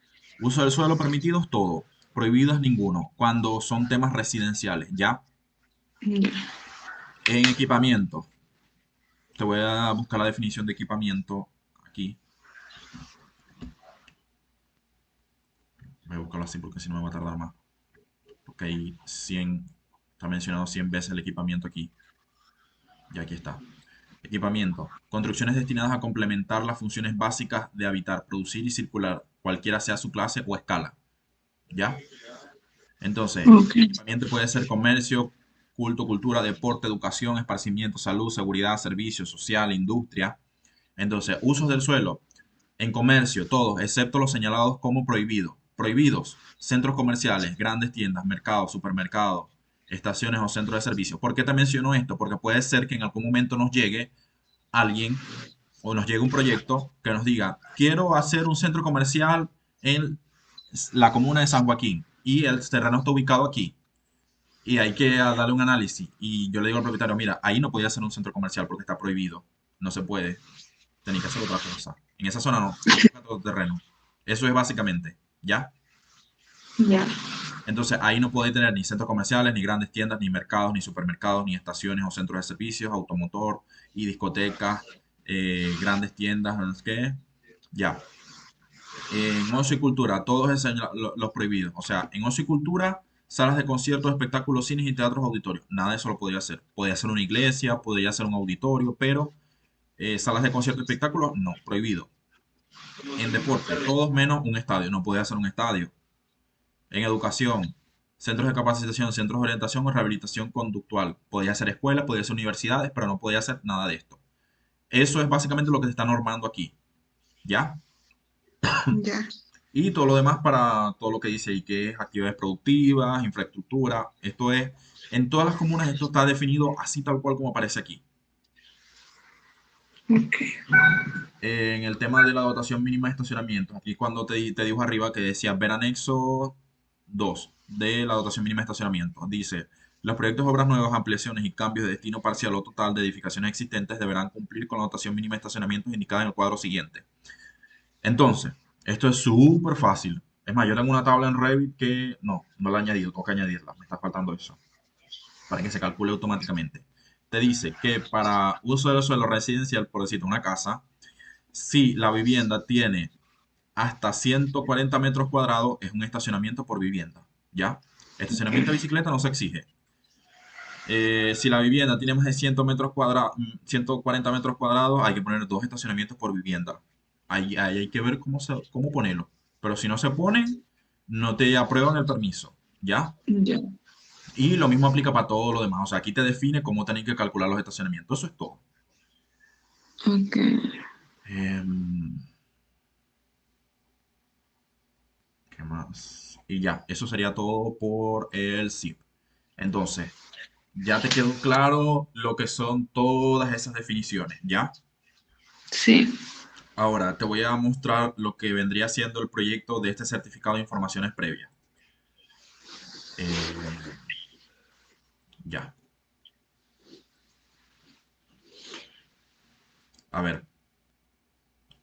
Uso del suelo permitidos todo, prohibidos ninguno, cuando son temas residenciales, ¿ya? Ya. En equipamiento, te voy a buscar la definición de equipamiento aquí. Voy a buscarlo así porque si no me va a tardar más. Porque hay 100, está mencionado 100 veces el equipamiento aquí. Y aquí está. Equipamiento. Construcciones destinadas a complementar las funciones básicas de habitar, producir y circular, cualquiera sea su clase o escala. ¿Ya? Entonces, Ok. equipamiento puede ser comercio, culto, cultura, deporte, educación, esparcimiento, salud, seguridad, servicio, social, industria. Entonces, usos del suelo. En comercio, todos, excepto los señalados como prohibidos. Prohibidos. Centros comerciales, grandes tiendas, mercados, supermercados, estaciones o centros de servicio. ¿Por qué te menciono esto? Porque puede ser que en algún momento nos llegue alguien o nos llegue un proyecto que nos diga, quiero hacer un centro comercial en la comuna de San Joaquín y el terreno está ubicado aquí y hay que darle un análisis. Y yo le digo al propietario, mira, ahí no podía hacer un centro comercial porque está prohibido, no se puede, tenéis que hacer otra cosa. En esa zona no, busca otro terreno. Eso es básicamente, ¿ya? Ya. Entonces ahí no podéis tener ni centros comerciales, ni grandes tiendas, ni mercados, ni supermercados, ni estaciones o centros de servicios, automotor y discotecas, grandes tiendas, no sé qué. Ya. En ocio y cultura, todos esos los prohibidos. O sea, en ocio y cultura, salas de conciertos, espectáculos, cines y teatros auditorios. Nada de eso lo podía hacer. Podía ser una iglesia, podía ser un auditorio, pero salas de conciertos y espectáculos, no, prohibido. En deporte, todos menos un estadio. No podía ser un estadio. En educación, centros de capacitación, centros de orientación o rehabilitación conductual. Podía ser escuelas, podía ser universidades, pero no podía hacer nada de esto. Eso es básicamente lo que se está normando aquí. ¿Ya? Ya. Y todo lo demás para todo lo que dice ahí, que es actividades productivas, infraestructura. Esto es, en todas las comunas esto está definido así tal cual como aparece aquí. Ok. En el tema de la dotación mínima de estacionamiento, aquí cuando te dijo arriba que decía ver anexo 2 de la dotación mínima de estacionamiento, dice, los proyectos, obras nuevas, ampliaciones y cambios de destino parcial o total de edificaciones existentes deberán cumplir con la dotación mínima de estacionamiento indicada en el cuadro siguiente. Entonces, esto es súper fácil. Es más, yo tengo una tabla en Revit que no la he añadido, tengo que añadirla, me está faltando eso, para que se calcule automáticamente. Te dice que para uso del suelo residencial, por decirte una casa, si la vivienda tiene hasta 140 metros cuadrados, es un estacionamiento por vivienda, ¿ya? Estacionamiento de bicicleta no se exige. Si la vivienda tiene más de 100 metros cuadrados, 140 metros cuadrados, hay que poner dos estacionamientos por vivienda. Ahí hay que ver cómo ponerlo. Pero si no se ponen, no te aprueban el permiso, ¿ya? Ya. Y lo mismo aplica para todo lo demás. O sea, aquí te define cómo tenéis que calcular los estacionamientos. Eso es todo. Ok. Em, ¿Qué más? Y ya, eso sería todo por el zip. Entonces, ya te quedó claro lo que son todas esas definiciones, ¿ya? Sí. Ahora te voy a mostrar lo que vendría siendo el proyecto de este certificado de informaciones previas. Eh, ya, a ver.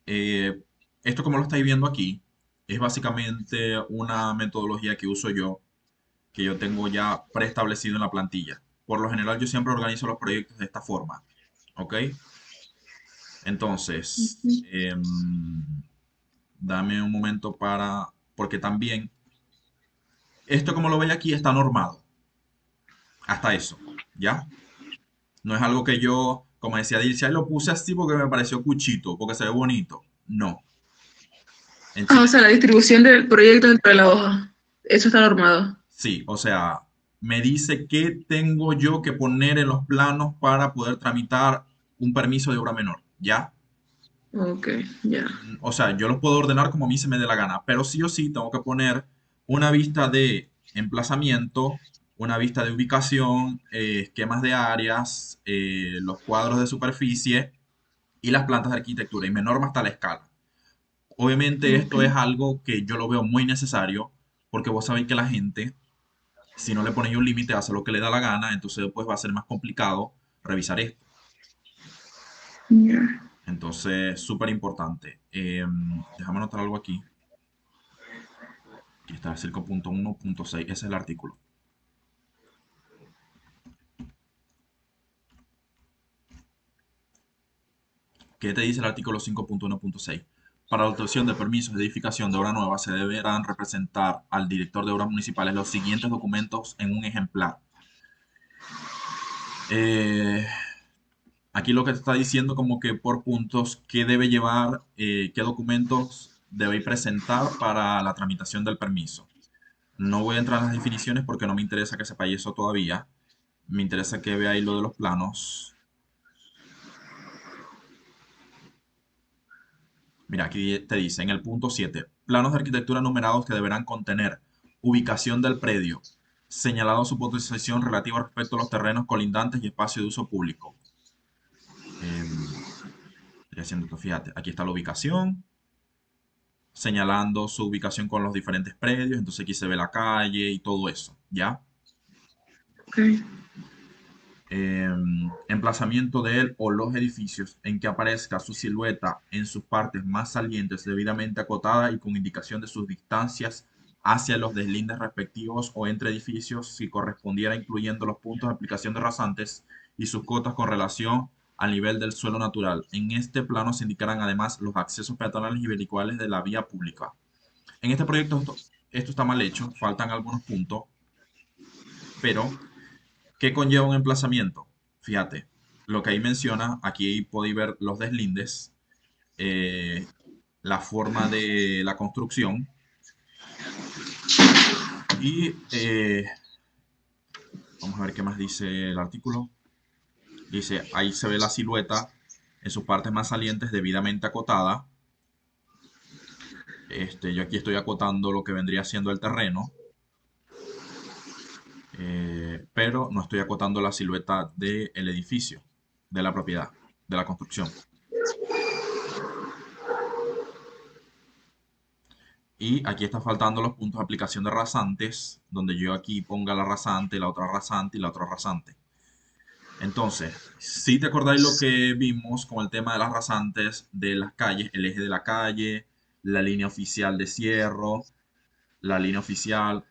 eh, Esto como lo estáis viendo aquí, es básicamente una metodología que uso yo, que yo tengo ya preestablecido en la plantilla. Por lo general yo siempre organizo los proyectos de esta forma, ¿ok? Entonces, dame un momento porque también, esto como lo veis aquí está normado, hasta eso, ¿ya? No es algo que yo, como decía Dilcia, "Ay, lo puse así porque me pareció cuchito, porque se ve bonito". No. En Ah, o Chile, sea, la distribución del proyecto dentro de la hoja. Eso está normado. sí. O sea, me dice qué tengo yo que poner en los planos para poder tramitar un permiso de obra menor, ¿ya? Ok, ya. O sea, yo los puedo ordenar como a mí se me dé la gana, pero sí o sí tengo que poner una vista de emplazamiento, una vista de ubicación, esquemas de áreas, los cuadros de superficie y las plantas de arquitectura, y me norma hasta la escala. Obviamente Ok. esto es algo que yo lo veo muy necesario, porque vos sabéis que la gente, si no le ponéis un límite, hace lo que le da la gana, entonces después va a ser más complicado revisar esto. Ya. Entonces, súper importante. Déjame anotar algo aquí. Aquí está el 5.1.6, ese es el artículo. ¿Qué te dice el artículo 5.1.6? Para la obtención de permisos de edificación de obra nueva se deberán representar al director de obras municipales los siguientes documentos en un ejemplar. Eh, Aquí lo que te está diciendo como que por puntos, qué debe llevar, qué documentos debe presentar para la tramitación del permiso. No voy a entrar en las definiciones porque no me interesa que sepáis eso todavía. Me interesa que veáis lo de los planos. Mira, aquí te dice en el punto 7, planos de arquitectura numerados que deberán contener ubicación del predio, señalado su posición relativa respecto a los terrenos colindantes y espacio de uso público. Estoy haciendo esto, fíjate, aquí está la ubicación, señalando su ubicación con los diferentes predios, entonces aquí se ve la calle y todo eso, ¿ya? Ok. Emplazamiento de él o los edificios en que aparezca su silueta en sus partes más salientes debidamente acotada y con indicación de sus distancias hacia los deslindes respectivos o entre edificios si correspondiera incluyendo los puntos de aplicación de rasantes y sus cotas con relación al nivel del suelo natural. En este plano se indicarán además los accesos peatonales y vericuales de la vía pública. En este proyecto esto está mal hecho, faltan algunos puntos, pero ¿qué conlleva un emplazamiento? Fíjate, lo que ahí menciona, aquí podéis ver los deslindes, eh, la forma de la construcción y vamos a ver qué más dice el artículo. Dice, ahí se ve la silueta en sus partes más salientes debidamente acotada. Yo aquí estoy acotando lo que vendría siendo el terreno, pero no estoy acotando la silueta del edificio, de la propiedad, de la construcción. Y aquí está faltando los puntos de aplicación de rasantes, donde yo aquí ponga la rasante, la otra rasante y la otra rasante. Entonces, si te acordáis lo que vimos con el tema de las rasantes de las calles, el eje de la calle, la línea oficial de cierre, la línea oficial.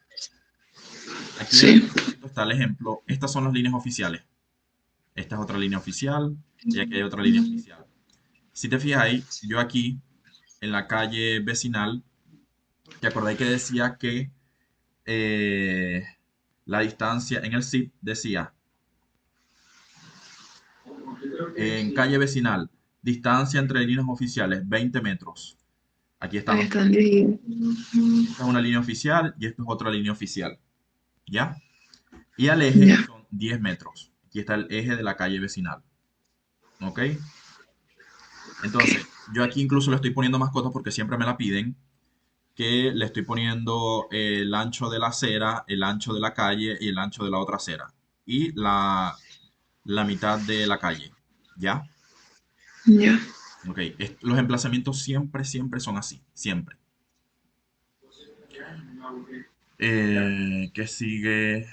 Aquí en el Sí. documento está el ejemplo. Estas son las líneas oficiales. Esta es otra línea oficial y aquí hay otra línea oficial. Si te fijas ahí, yo aquí en la calle vecinal, ¿te acordáis que decía que eh, la distancia en el SIP decía, en calle vecinal, distancia entre líneas oficiales, 20 metros. Aquí están Ahí los están 20. divididos. Esta es una línea oficial y esta es otra línea oficial. ¿Ya? Y al eje Ya. son 10 metros. Aquí está el eje de la calle vecinal. ¿Ok? Entonces, yo aquí incluso le estoy poniendo mascotas porque siempre me la piden, que le estoy poniendo el ancho de la acera, el ancho de la calle y el ancho de la otra acera. Y la mitad de la calle. ¿Ya? Ya. Ok, los emplazamientos siempre, siempre son así, siempre. ¿Qué sigue?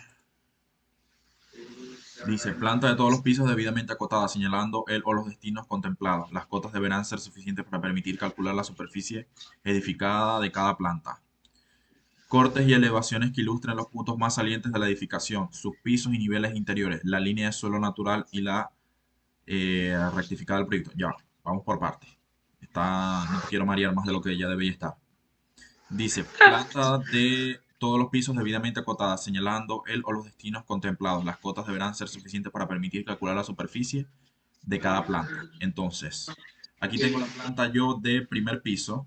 Dice, planta de todos los pisos debidamente acotada, señalando el o los destinos contemplados. Las cotas deberán ser suficientes para permitir calcular la superficie edificada de cada planta. Cortes y elevaciones que ilustren los puntos más salientes de la edificación, sus pisos y niveles interiores, la línea de suelo natural y la rectificada del proyecto. Ya, vamos por partes. No te quiero marear más de lo que ya debería estar. Dice, planta de todos los pisos debidamente acotadas, señalando el o los destinos contemplados. Las cotas deberán ser suficientes para permitir calcular la superficie de cada planta. Entonces, aquí tengo la planta yo de primer piso,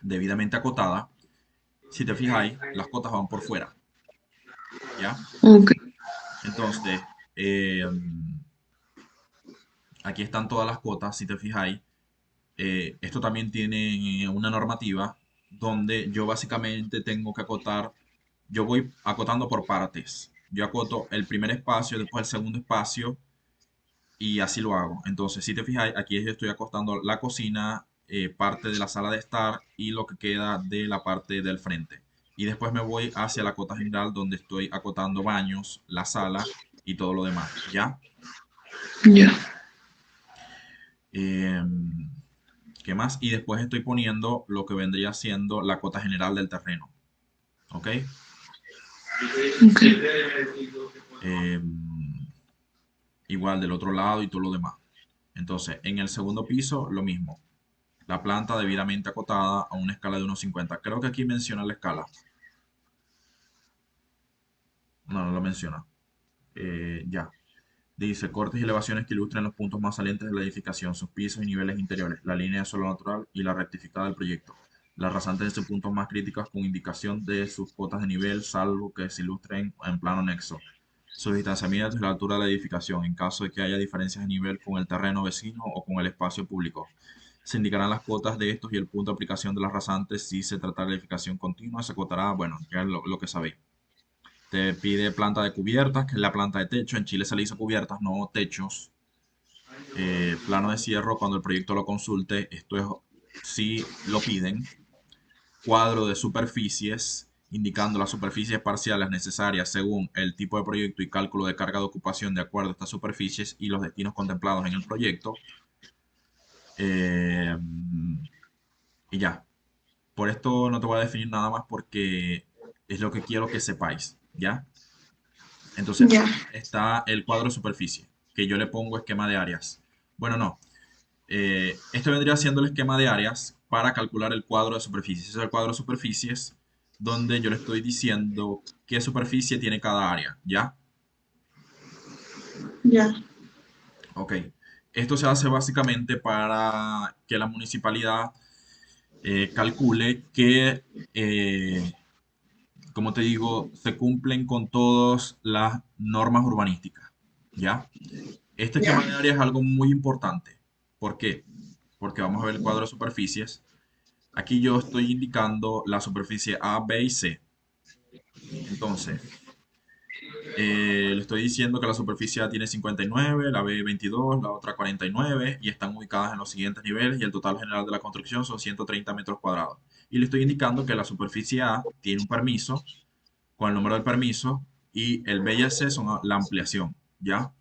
debidamente acotada. Si te fijáis, las cotas van por fuera, ¿ya? Ok. Entonces, eh, aquí están todas las cuotas, si te fijáis. Esto también tiene una normativa donde yo básicamente tengo que acotar, yo voy acotando por partes. Yo acoto el primer espacio, después el segundo espacio y así lo hago. Entonces, si te fijáis, aquí yo estoy acotando la cocina, parte de la sala de estar y lo que queda de la parte del frente. Y después me voy hacia la cota general donde estoy acotando baños, la sala y todo lo demás. ¿Ya? Ya. Em, ¿Qué más? Y después estoy poniendo lo que vendría siendo la cota general del terreno. ¿Ok? Ok. Em, Igual del otro lado y todo lo demás. Entonces, en el segundo piso, lo mismo. La planta debidamente acotada a una escala de 1,50. Creo que aquí menciona la escala. No, no lo menciona. Ya. Dice, cortes y elevaciones que ilustren los puntos más salientes de la edificación, sus pisos y niveles interiores, la línea de suelo natural y la rectificada del proyecto. Las rasantes de sus puntos más críticos con indicación de sus cotas de nivel, salvo que se ilustren en plano anexo. Sus distanciamientos y la altura de la edificación, en caso de que haya diferencias de nivel con el terreno vecino o con el espacio público. Se indicarán las cotas de estos y el punto de aplicación de las rasantes. Si se trata de edificación continua, se acotará, bueno, ya es lo que sabéis. Te pide planta de cubiertas, que es la planta de techo. En Chile se le hizo cubiertas, no techos. Plano de cierre, cuando el proyecto lo consulte, esto es si lo piden. Cuadro de superficies, indicando las superficies parciales necesarias según el tipo de proyecto y cálculo de carga de ocupación de acuerdo a estas superficies y los destinos contemplados en el proyecto. Eh, y ya. Por esto no te voy a definir nada más porque es lo que quiero que sepáis, ¿ya? Entonces Ya. aquí está el cuadro de superficie, que yo le pongo esquema de áreas. Bueno, no. Este vendría siendo el esquema de áreas para calcular el cuadro de superficies. Ese es el cuadro de superficies donde yo le estoy diciendo qué superficie tiene cada área, ¿ya? Ya. Ok. Esto se hace básicamente para que la municipalidad calcule que, como te digo, se cumplen con todas las normas urbanísticas, ¿ya? Este Ya. esquema de área es algo muy importante. ¿Por qué? Porque vamos a ver el cuadro de superficies. Aquí yo estoy indicando la superficie A, B y C. Entonces, le estoy diciendo que la superficie A tiene 59, la B 22, la otra 49 y están ubicadas en los siguientes niveles y el total general de la construcción son 130 metros cuadrados. Y le estoy indicando que la superficie A tiene un permiso con el número del permiso y el B y el C son la ampliación, ¿ya?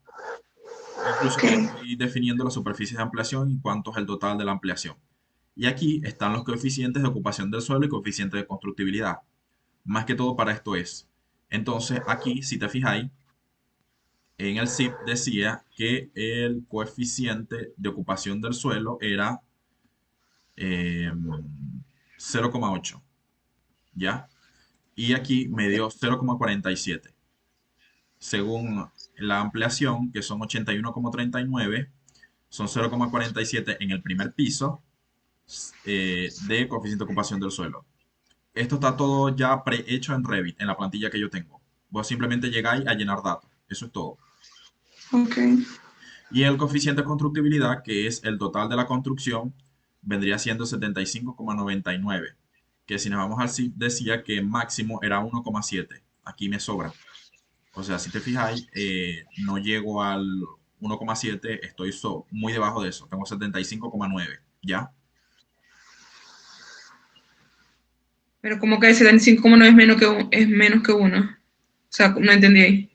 Incluso Ok. le estoy definiendo la superficie de ampliación y cuánto es el total de la ampliación. Y aquí están los coeficientes de ocupación del suelo y coeficientes de constructibilidad. Más que todo para esto es. Entonces, aquí, si te fijáis, en el ZIP decía que el coeficiente de ocupación del suelo era 0,8, ¿ya? Y aquí me dio 0,47. Según la ampliación, que son 81,39, son 0,47 en el primer piso de coeficiente de ocupación del suelo. Esto está todo ya prehecho en Revit, en la plantilla que yo tengo. Vos simplemente llegáis a llenar datos. Eso es todo. Ok. Y el coeficiente de constructibilidad, que es el total de la construcción, vendría siendo 75,99. Que si nos vamos al CIP decía que máximo era 1,7. Aquí me sobra. O sea, si te fijáis, no llego al 1,7, estoy muy debajo de eso. Tengo 75,9. ¿Ya? Pero como que el 75 no es menos que es menos que uno. O sea, no entendí ahí.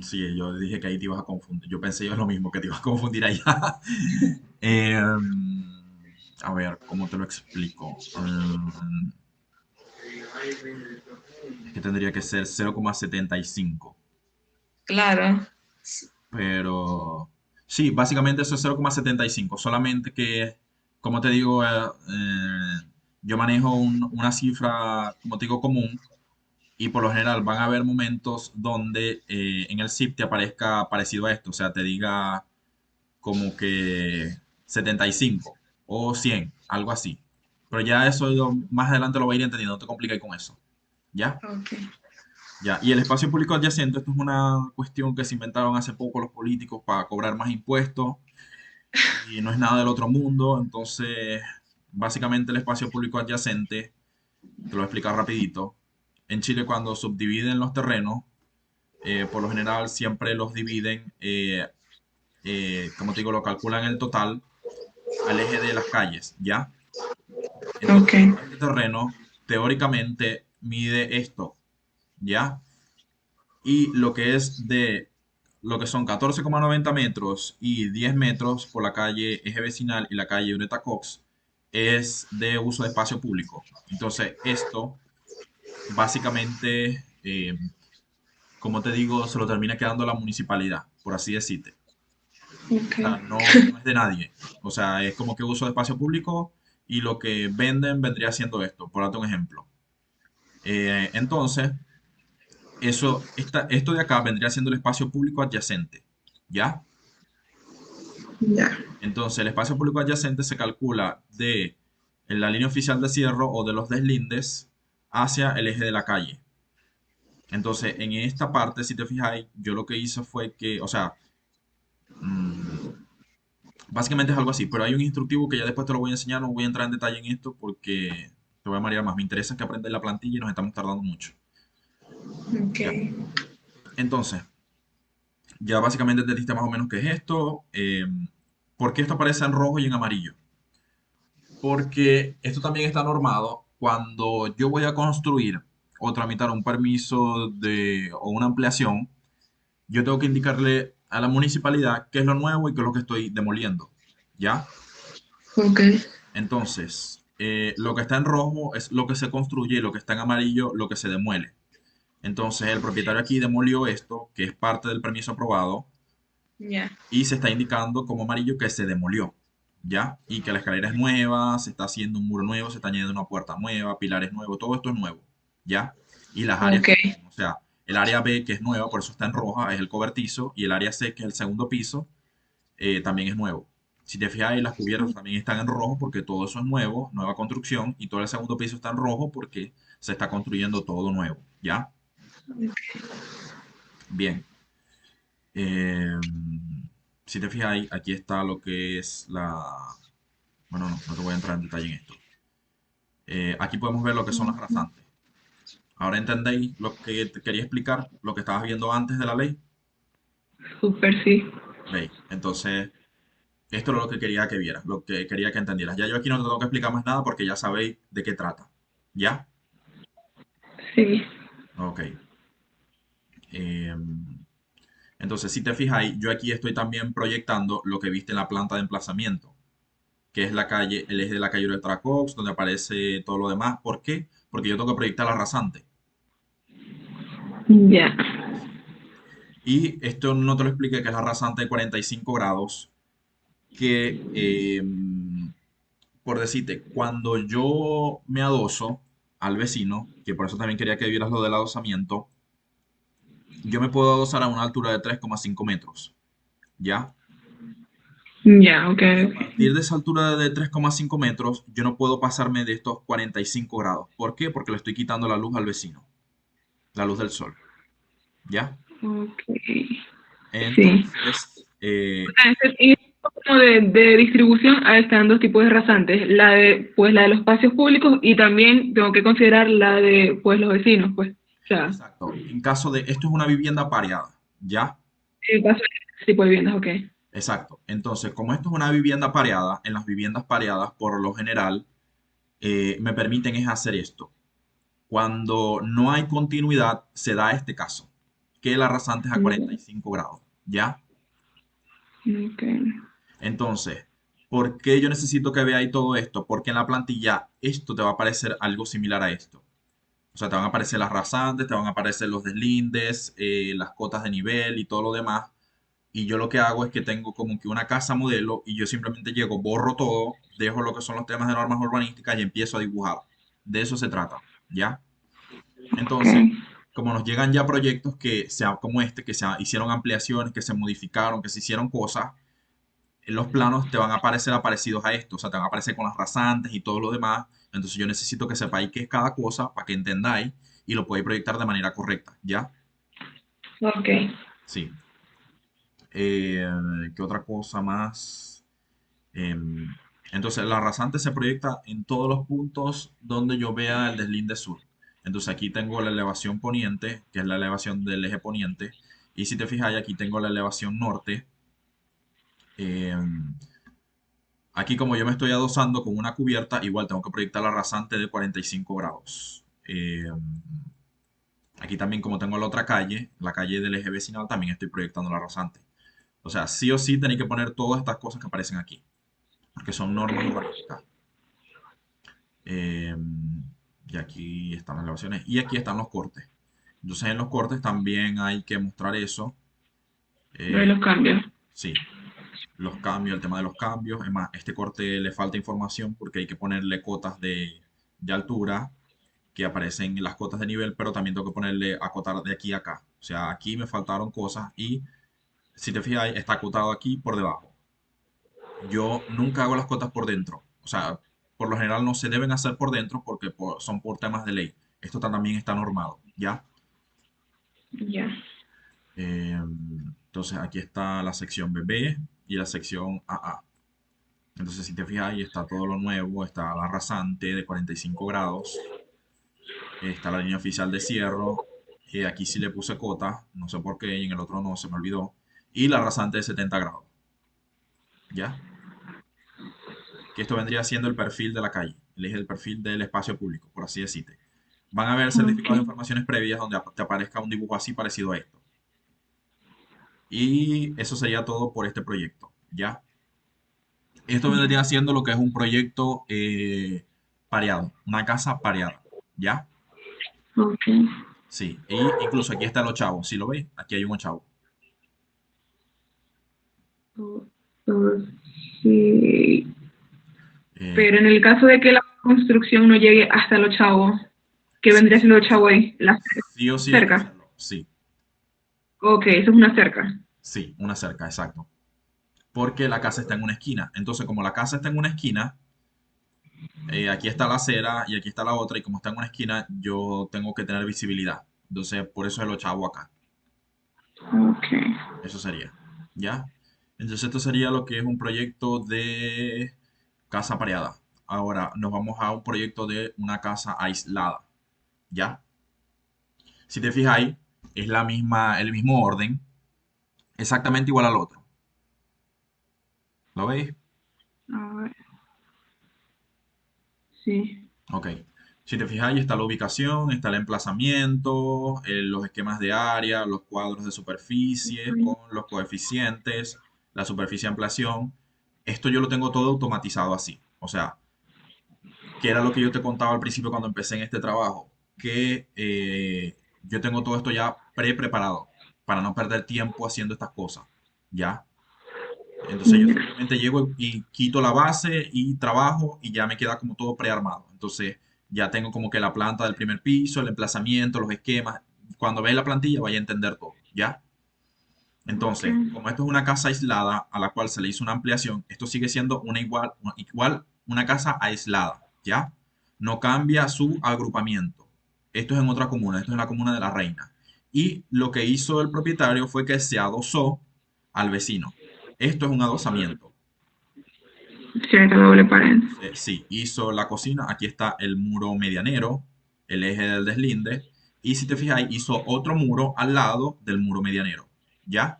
Sí, yo dije que ahí te ibas a confundir. Yo pensé yo lo mismo, que te ibas a confundir allá. A ver, ¿cómo te lo explico? Es que tendría que ser 0,75. Claro. Pero sí, básicamente eso es 0,75. Solamente que, como te digo, yo manejo una cifra, como te digo, común. Y por lo general van a haber momentos donde en el zip te aparezca parecido a esto. O sea, te diga como que 75 o 100, algo así. Pero ya eso más adelante lo voy a ir entendiendo, no te compliques con eso. ¿Ya? Ok. Ya. Y el espacio público adyacente, esto es una cuestión que se inventaron hace poco los políticos para cobrar más impuestos. y no es nada del otro mundo. Entonces, básicamente el espacio público adyacente, te lo voy a explicar rapidito. En Chile cuando subdividen los terrenos, por lo general siempre los dividen, como te digo, lo calculan el total al eje de las calles, ¿ya? Ok, Entonces, este terreno teóricamente mide esto, ¿ya? Y lo que es de lo que son 14,90 metros y 10 metros por la calle Eje Vecinal y la calle Ureta Cox es de uso de espacio público. Entonces, esto básicamente, como te digo, se lo termina quedando la municipalidad, por así decirte. ok, O sea, no es de nadie. O sea, es como que uso de espacio público y lo que venden vendría siendo esto, por darte un ejemplo. Entonces, esto de acá vendría siendo el espacio público adyacente, ¿ya? ya, Entonces, el espacio público adyacente se calcula en la línea oficial de cierre o de los deslindes hacia el eje de la calle. Entonces, en esta parte, si te fijáis, yo lo que hice fue que, o sea, mm, básicamente es algo así, pero hay un instructivo que ya después te lo voy a enseñar, no voy a entrar en detalle en esto porque te voy a marear más. Me interesa que aprendas la plantilla y nos estamos tardando mucho. ok, Ya. Entonces, ya básicamente entendiste más o menos qué es esto. ¿Por qué esto aparece en rojo y en amarillo? Porque esto también está normado cuando yo voy a construir o tramitar un permiso o una ampliación, yo tengo que indicarle a la municipalidad qué es lo nuevo y qué es lo que estoy demoliendo. ¿Ya? ok, Entonces, lo que está en rojo es lo que se construye y lo que está en amarillo lo que se demuele. Entonces, el propietario aquí demolió esto, que es parte del permiso aprobado, ya, y se está indicando como amarillo que se demolió, ¿ya? Y que la escalera es nueva, se está haciendo un muro nuevo, se está añadiendo una puerta nueva, pilares nuevos, todo esto es nuevo, ¿ya? Y las áreas ok, también, o sea, el área B, que es nueva, por eso está en roja, es el cobertizo, y el área C, que es el segundo piso, también es nuevo. Si te fijas ahí, las cubiertas también están en rojo porque todo eso es nuevo, nueva construcción, y todo el segundo piso está en rojo porque se está construyendo todo nuevo, ¿ya? Bien. Eh, si te fijas ahí, aquí está lo que es la... Bueno, no te voy a entrar en detalle en esto. Aquí podemos ver lo que son las rasantes. Ahora entendéis lo que te quería explicar, lo que estabas viendo antes de la ley. súper sí, ¿Veis? Entonces, esto es lo que quería que vieras, lo que quería que entendieras. Ya yo aquí no te tengo que explicar más nada porque ya sabéis de qué trata. ¿Ya? sí, Ok. Eh, entonces, si te fijáis, yo aquí estoy también proyectando lo que viste en la planta de emplazamiento, que es la calle, el eje de la calle Ultra Cox, donde aparece todo lo demás. ¿Por qué? Porque yo tengo que proyectar la rasante. ya, Sí. Y esto no te lo expliqué, que es la rasante de 45 grados, que, por decirte, cuando yo me adoso al vecino, que por eso también quería que vieras lo del adosamiento, yo me puedo adosar a una altura de 3,5 metros, ¿ya? ya, ok, Y a partir de esa altura de 3,5 metros, yo no puedo pasarme de estos 45 grados. ¿Por qué? Porque le estoy quitando la luz al vecino, la luz del sol, ¿ya? ok, sí. Entonces, Y es como de distribución, están dos tipos de rasantes, la de, pues, la de los espacios públicos y también tengo que considerar la de, pues, los vecinos, pues, o sea, exacto, en caso de, esto es una vivienda pareada, ¿ya? en caso de ese tipo de viviendas, ok. Exacto. Entonces, como esto es una vivienda pareada, en las viviendas pareadas, por lo general, me permiten es hacer esto. Cuando no hay continuidad, se da este caso, que la rasante es a Mm, 45 grados, ¿ya? ok, Entonces, ¿por qué yo necesito que veáis todo esto? Porque en la plantilla esto te va a parecer algo similar a esto. O sea, te van a aparecer las rasantes, te van a aparecer los deslindes, las cotas de nivel y todo lo demás. Y yo lo que hago es que tengo como que una casa modelo y yo simplemente llego, borro todo, dejo lo que son los temas de normas urbanísticas y empiezo a dibujar. De eso se trata, ¿ya? ok, Entonces, como nos llegan ya proyectos que sea como este, que se hicieron ampliaciones, que se modificaron, que se hicieron cosas, en los planos te van a aparecer parecidos a esto, o sea, te van a aparecer con las rasantes y todo lo demás. Entonces yo necesito que sepáis qué es cada cosa para que entendáis y lo podáis proyectar de manera correcta, ¿ya? ok. Sí. Eh, ¿Qué otra cosa más? Em, entonces, la rasante se proyecta en todos los puntos donde yo vea el deslinde sur. Entonces, aquí tengo la elevación poniente, que es la elevación del eje poniente. Y si te fijas, aquí tengo la elevación norte. Em, Aquí como yo me estoy adosando con una cubierta, igual tengo que proyectar la rasante de 45 grados. Aquí también como tengo la otra calle, la calle del eje vecinal, también estoy proyectando la rasante. O sea, sí o sí tenéis que poner todas estas cosas que aparecen aquí, porque son normas urbanísticas. Eh, y aquí están las elevaciones y aquí están los cortes. Entonces en los cortes también hay que mostrar eso. Lo de Eh, los cambios. sí, los cambios, el tema de los cambios. Es más, este corte le falta información porque hay que ponerle cotas de altura que aparecen en las cotas de nivel, pero también tengo que ponerle acotar de aquí a acá. O sea, aquí me faltaron cosas y si te fijas, está acotado aquí por debajo. Yo nunca hago las cotas por dentro. O sea, por lo general no se deben hacer por dentro porque son por temas de ley. Esto también está normado, ¿ya? Ya. Entonces aquí está la sección BB y la sección AA. Entonces si te fijas ahí está todo lo nuevo, está la rasante de 45 grados, está la línea oficial de cierre, aquí sí le puse cota, no sé por qué, y en el otro no, se me olvidó, y la rasante de 70 grados, ¿ya? Que esto vendría siendo el perfil de la calle, el eje del perfil del espacio público, por así decirte. Van a ver Ok. certificados de informaciones previas donde te aparezca un dibujo así parecido a esto. Y eso sería todo por este proyecto, ¿ya? Esto Ya. vendría siendo lo que es un proyecto pareado, una casa pareada, ¿ya? Ok. Sí, y incluso aquí está el ochavo, ¿sí lo veis? Aquí hay un ochavo. Ok. Eh, Pero en el caso de que la construcción no llegue hasta los chavos, ¿qué sí, vendría siendo los chavos ahí? La sí o sí hay que cerca. hacerlo. Sí, Ok, eso es una cerca. sí, una cerca, exacto. Porque la casa está en una esquina. Entonces, como la casa está en una esquina, aquí está la acera y aquí está la otra, y como está en una esquina, yo tengo que tener visibilidad. Entonces, por eso es el ochavo acá. Ok. Eso sería. ¿Ya? Entonces, esto sería lo que es un proyecto de casa pareada. Ahora nos vamos a un proyecto de una casa aislada. ¿Ya? Si te fijas ahí, es la misma, el mismo orden, exactamente igual al otro. ¿Lo veis? A ver, sí. Ok. Si te fijas ahí está la ubicación, está el emplazamiento, los esquemas de área, los cuadros de superficie con los coeficientes, la superficie de ampliación. Esto yo lo tengo todo automatizado así. O sea, que era lo que yo te contaba al principio cuando empecé en este trabajo, que yo tengo todo esto ya pre-preparado para no perder tiempo haciendo estas cosas. ¿Ya? Entonces yo Ya. simplemente llego y quito la base y trabajo y ya me queda como todo prearmado. Entonces ya tengo como que la planta del primer piso, el emplazamiento, los esquemas. Cuando veáis la plantilla vaya a entender todo, ¿ya? Ok. Entonces, como esto es una casa aislada a la cual se le hizo una ampliación, esto sigue siendo igual una casa aislada, ¿ya? No cambia su agrupamiento. Esto es en otra comuna, esto es en la comuna de La Reina. Y lo que hizo el propietario fue que se adosó al vecino. Esto es un adosamiento. Cierto, doble pared. Entonces, sí, hizo la cocina. Aquí está el muro medianero, el eje del deslinde. Y si te fijas, hizo otro muro al lado del muro medianero. ¿Ya?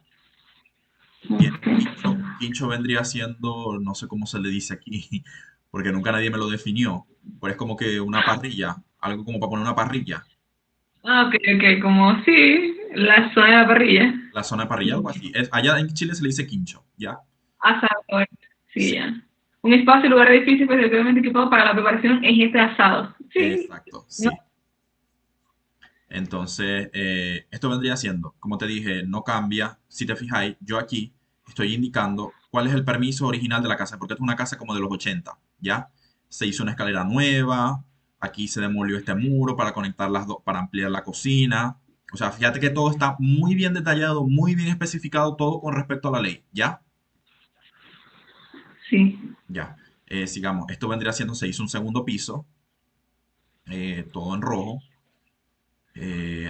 Tiene Ok. un quincho. Un quincho vendría siendo, no sé cómo se le dice aquí, porque nunca nadie me lo definió. Pero es como que una parrilla, algo como para poner una parrilla. Ah, ok, ok, como sí, la zona de la parrilla. La zona de parrilla, algo así. Allá en Chile se le dice quincho, ¿ya? Asado, sí, Sí, ya. Un espacio, lugar, edificio, pues, adecuadamente equipado para la preparación es este asado. Sí. exacto, No. sí. Entonces, esto vendría siendo, como te dije, no cambia. Si te fijáis, yo aquí estoy indicando cuál es el permiso original de la casa, porque esto es una casa como de los 80, ¿ya? Se hizo una escalera nueva, aquí se demolió este muro para conectar las dos, para ampliar la cocina. O sea, fíjate que todo está muy bien detallado, muy bien especificado, todo con respecto a la ley, ¿ya? Sí. Ya. Sigamos, esto vendría siendo, se hizo un segundo piso, todo en rojo.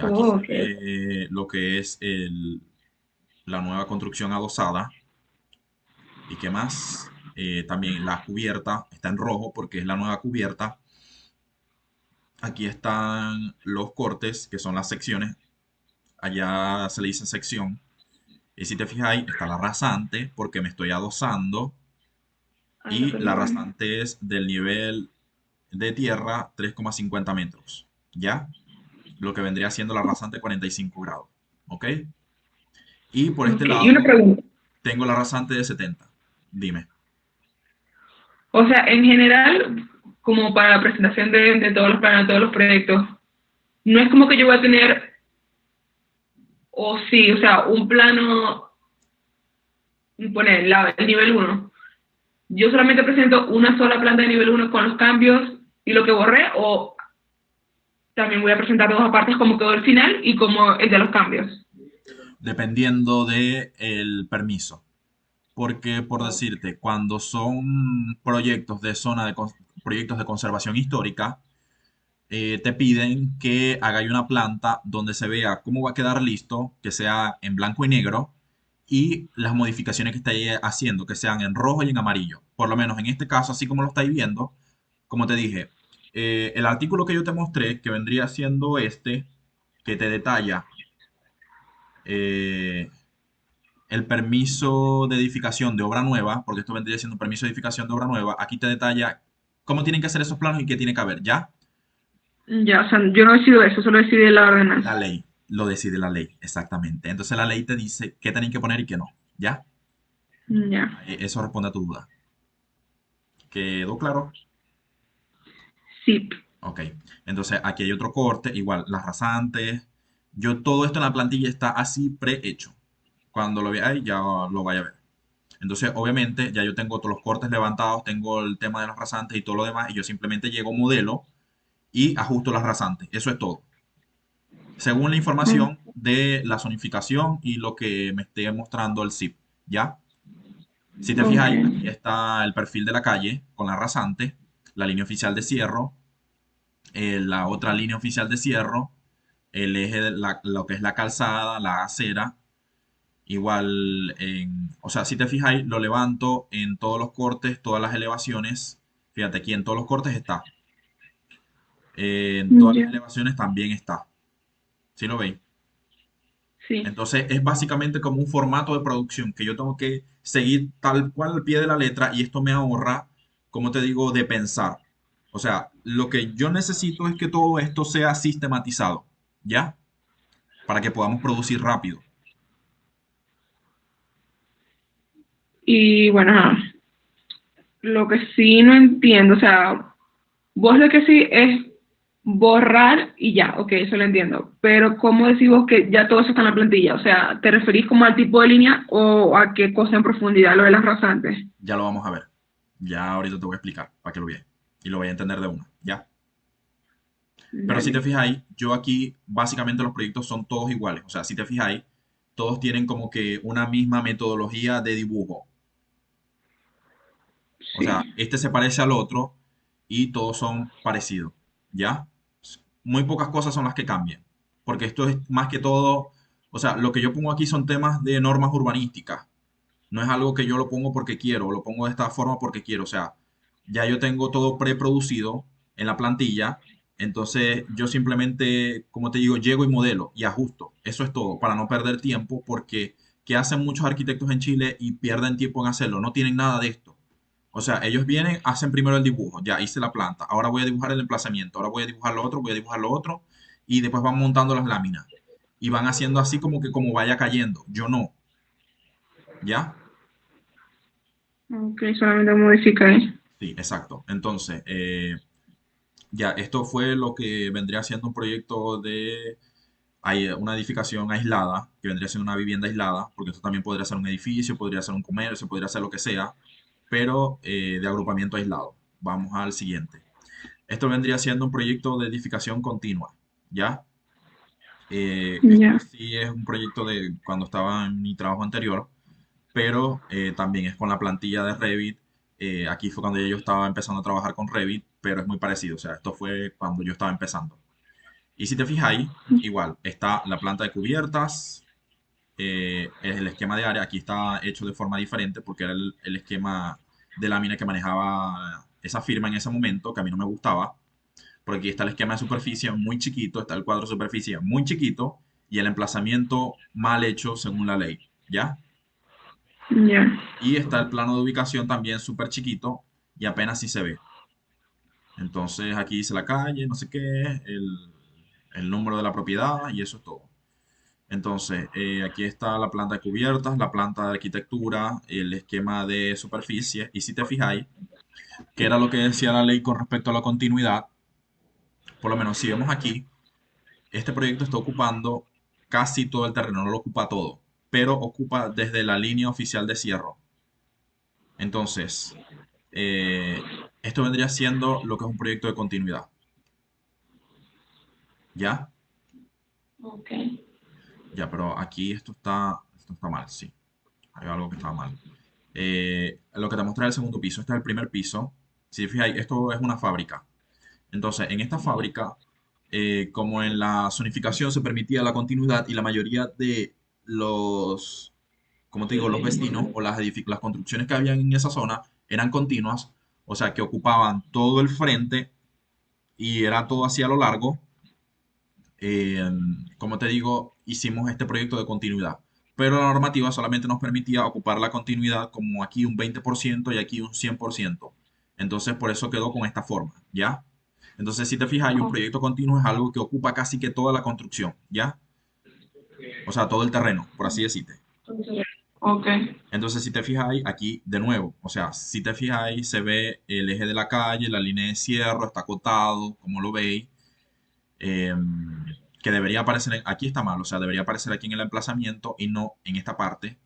Aquí Oh, se ok. ve lo que es la nueva construcción adosada. ¿Y qué más? también la cubierta está en rojo porque es la nueva cubierta. Aquí están los cortes, que son las secciones. Allá se le dice sección. Y si te fijas ahí, está la rasante, porque me estoy adosando. Ah, lo Y que la lo ven. rasante es del nivel de tierra 3,50 metros. ¿Ya? Lo que vendría siendo la rasante 45 grados. ¿Ok? Y por este Ok, y una lado pregunta. tengo la rasante de 70. Dime. O sea, en general, como para la presentación de todos los planes, de todos los proyectos, no es como que yo voy a tener, o sí, o sea, un plano, poner el nivel uno. Yo solamente presento una sola planta de nivel uno con los cambios y lo que borré, o también voy a presentar dos apartes como quedó el final y como el de los cambios. Dependiendo de el permiso. Porque, por decirte, cuando son proyectos de proyectos de conservación histórica, te piden que hagáis una planta donde se vea cómo va a quedar listo, que sea en blanco y negro, y las modificaciones que estáis haciendo, que sean en rojo y en amarillo. Por lo menos en este caso, así como lo estáis viendo, como te dije, el artículo que yo te mostré, que vendría siendo este, que te detalla eh, el permiso de edificación de obra nueva, porque esto vendría siendo un permiso de edificación de obra nueva, aquí te detalla cómo tienen que ser esos planos y qué tiene que haber, ¿ya? Ya, o sea, yo no decido eso, solo decide la La ordenanza. ley, lo decide la ley, exactamente. Entonces la ley te dice qué tienen que poner y qué no, ¿ya? Ya, Eso responde a tu duda. ¿Quedó claro? sí. Ok. Entonces aquí hay otro corte, igual, las rasantes. Yo todo esto en la plantilla está así prehecho. Cuando lo veáis ya lo vaya a ver. Entonces, obviamente, ya yo tengo todos los cortes levantados, tengo el tema de los rasantes y todo lo demás, y yo simplemente llego modelo y ajusto las rasantes. Eso es todo. Según la Mm, información de la zonificación y lo que me esté mostrando el zip, ¿ya? Si te ok. fijáis, aquí está el perfil de la calle con la rasante, la línea oficial de cierre, la otra línea oficial de cierre, el eje de lo que es la calzada, la acera. Igual, o sea, si te fijáis, lo levanto en todos los cortes, todas las elevaciones. Fíjate, aquí en todos los cortes está. En todas las Ya, elevaciones también está. ¿Sí lo veis? sí. Entonces es básicamente como un formato de producción que yo tengo que seguir tal cual al pie de la letra y esto me ahorra, como te digo, de pensar. O sea, lo que yo necesito es que todo esto sea sistematizado, ¿ya? Para que podamos producir rápido. Y bueno, ajá, lo que sí no entiendo, o sea, vos lo que sí es borrar y ya, ok, eso lo entiendo. Pero ¿cómo decís vos que ya todo eso está en la plantilla? O sea, ¿te referís como al tipo de línea o a qué cosa en profundidad, lo de las rasantes? Ya lo vamos a ver. Ya ahorita te voy a explicar para que lo veas. Y lo voy a entender de una, ¿ya? Pero si te Dale. fijáis, yo aquí básicamente los proyectos son todos iguales. O sea, si te fijáis, todos tienen como que una misma metodología de dibujo. O Sí. sea, este se parece al otro y todos son parecidos, ¿ya? Muy pocas cosas son las que cambian. Porque esto es más que todo, o sea, lo que yo pongo aquí son temas de normas urbanísticas. No es algo que yo lo pongo porque quiero, lo pongo de esta forma porque quiero. O sea, ya yo tengo todo preproducido en la plantilla. Entonces yo simplemente, como te digo, llego y modelo y ajusto. Eso es todo, para no perder tiempo, porque ¿qué hacen muchos arquitectos en Chile y pierden tiempo en hacerlo? No tienen nada de esto. O sea, ellos vienen, hacen primero el dibujo, ya hice la planta, ahora voy a dibujar el emplazamiento, ahora voy a dibujar lo otro, voy a dibujar lo otro, y después van montando las láminas. Y van haciendo así como que como vaya cayendo. Yo no, ¿ya? Ok, solamente modifica ahí. Sí, exacto. Entonces, ya, esto fue lo que vendría siendo un proyecto de una edificación aislada, que vendría siendo una vivienda aislada, porque esto también podría ser un edificio, podría ser un comercio, podría ser lo que sea, pero de agrupamiento aislado. Vamos al siguiente. Esto vendría siendo un proyecto de edificación continua, ¿ya? Este Ya. sí es un proyecto de cuando estaba en mi trabajo anterior, pero también es con la plantilla de Revit. Aquí fue cuando yo estaba empezando a trabajar con Revit, pero es muy parecido. O sea, esto fue cuando yo estaba empezando. Y si te fijáis, igual, está la planta de cubiertas, es el esquema de área. Aquí está hecho de forma diferente porque era el esquema. de lámina que manejaba esa firma en ese momento, que a mí no me gustaba, porque aquí está el esquema de superficie muy chiquito, está el cuadro de superficie muy chiquito y el emplazamiento mal hecho según la ley, ¿ya? Ya. Y está el plano de ubicación también súper chiquito y apenas si se ve. Entonces aquí dice la calle, no sé qué, el número de la propiedad y eso es todo. Entonces, aquí está la planta de cubiertas, la planta de arquitectura, el esquema de superficie. Y si te fijáis, que era lo que decía la ley con respecto a la continuidad, por lo menos si vemos aquí, este proyecto está ocupando casi todo el terreno, no lo ocupa todo, pero ocupa desde la línea oficial de cierre. Entonces, esto vendría siendo lo que es un proyecto de continuidad, ¿ya? Ok. Ya, pero aquí esto está mal, sí. Hay algo que está mal. Lo que te mostré es el segundo piso, este es el primer piso. Si te fijas, esto es una fábrica. Entonces, en esta fábrica, como en la zonificación se permitía la continuidad y la mayoría de los, como te digo, los vecinos o las construcciones que habían en esa zona eran continuas, o sea, que ocupaban todo el frente y era todo así a lo largo, eh, como te digo, hicimos este proyecto de continuidad. Pero la normativa solamente nos permitía ocupar la continuidad como aquí un 20% y aquí un 100%. Entonces, por eso quedó con esta forma, ¿ya? Entonces, si te fijas, hay un O- proyecto continuo, es algo que ocupa casi que toda la construcción, ¿ya? O sea, todo el terreno, por así decirte. Ok. Entonces, si te fijas ahí, aquí de nuevo, o sea, si te fijas ahí, se ve el eje de la calle, la línea de cierre, está acotado, como lo veis, eh, que debería aparecer, aquí está mal, o sea, debería aparecer aquí en el emplazamiento y no en esta parte,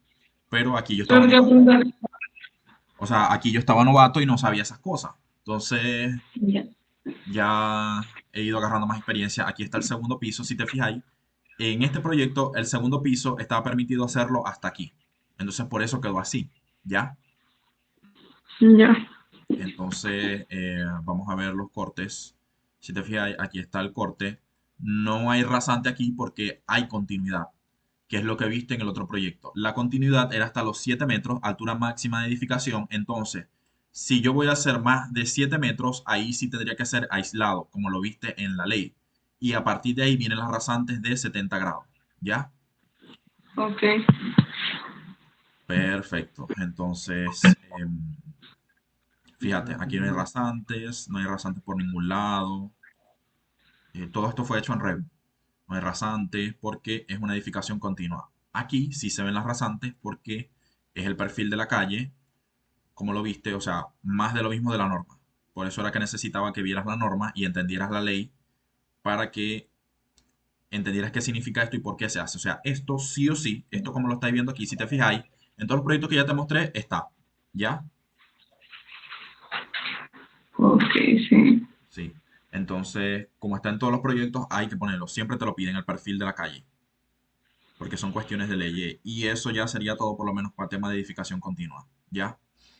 pero aquí yo estaba Pero te quiero novato, preguntar. o sea, aquí yo estaba novato y no sabía esas cosas. Entonces, Ya. ya he ido agarrando más experiencia. Aquí está el segundo piso, si te fijáis. En este proyecto, el segundo piso estaba permitido hacerlo hasta aquí. Entonces, por eso quedó así, ¿ya? Ya. Entonces, vamos a ver los cortes. Si te fijas, aquí está el corte. No hay rasante aquí porque hay continuidad, que es lo que viste en el otro proyecto. La continuidad era hasta los 7 metros, altura máxima de edificación. Entonces, si yo voy a hacer más de 7 metros, ahí sí tendría que ser aislado, como lo viste en la ley. Y a partir de ahí vienen las rasantes de 70 grados. ¿Ya? Ok. Perfecto. Entonces, fíjate, aquí no hay rasantes por ningún lado. Todo esto fue hecho en Revit. No hay rasantes porque es una edificación continua. Aquí sí se ven las rasantes porque es el perfil de la calle, como lo viste, o sea, más de lo mismo de la norma. Por eso era que necesitaba que vieras la norma y entendieras la ley para que entendieras qué significa esto y por qué se hace. O sea, esto sí o sí, esto como lo estáis viendo aquí, si te fijáis, en todos los proyectos que ya te mostré está. ¿Ya? Ok, sí. Sí. Entonces, como está en todos los proyectos, hay que ponerlo. Siempre te lo piden el perfil de la calle, porque son cuestiones de ley. Y eso ya sería todo, por lo menos, para el tema de edificación continua. ¿Ya?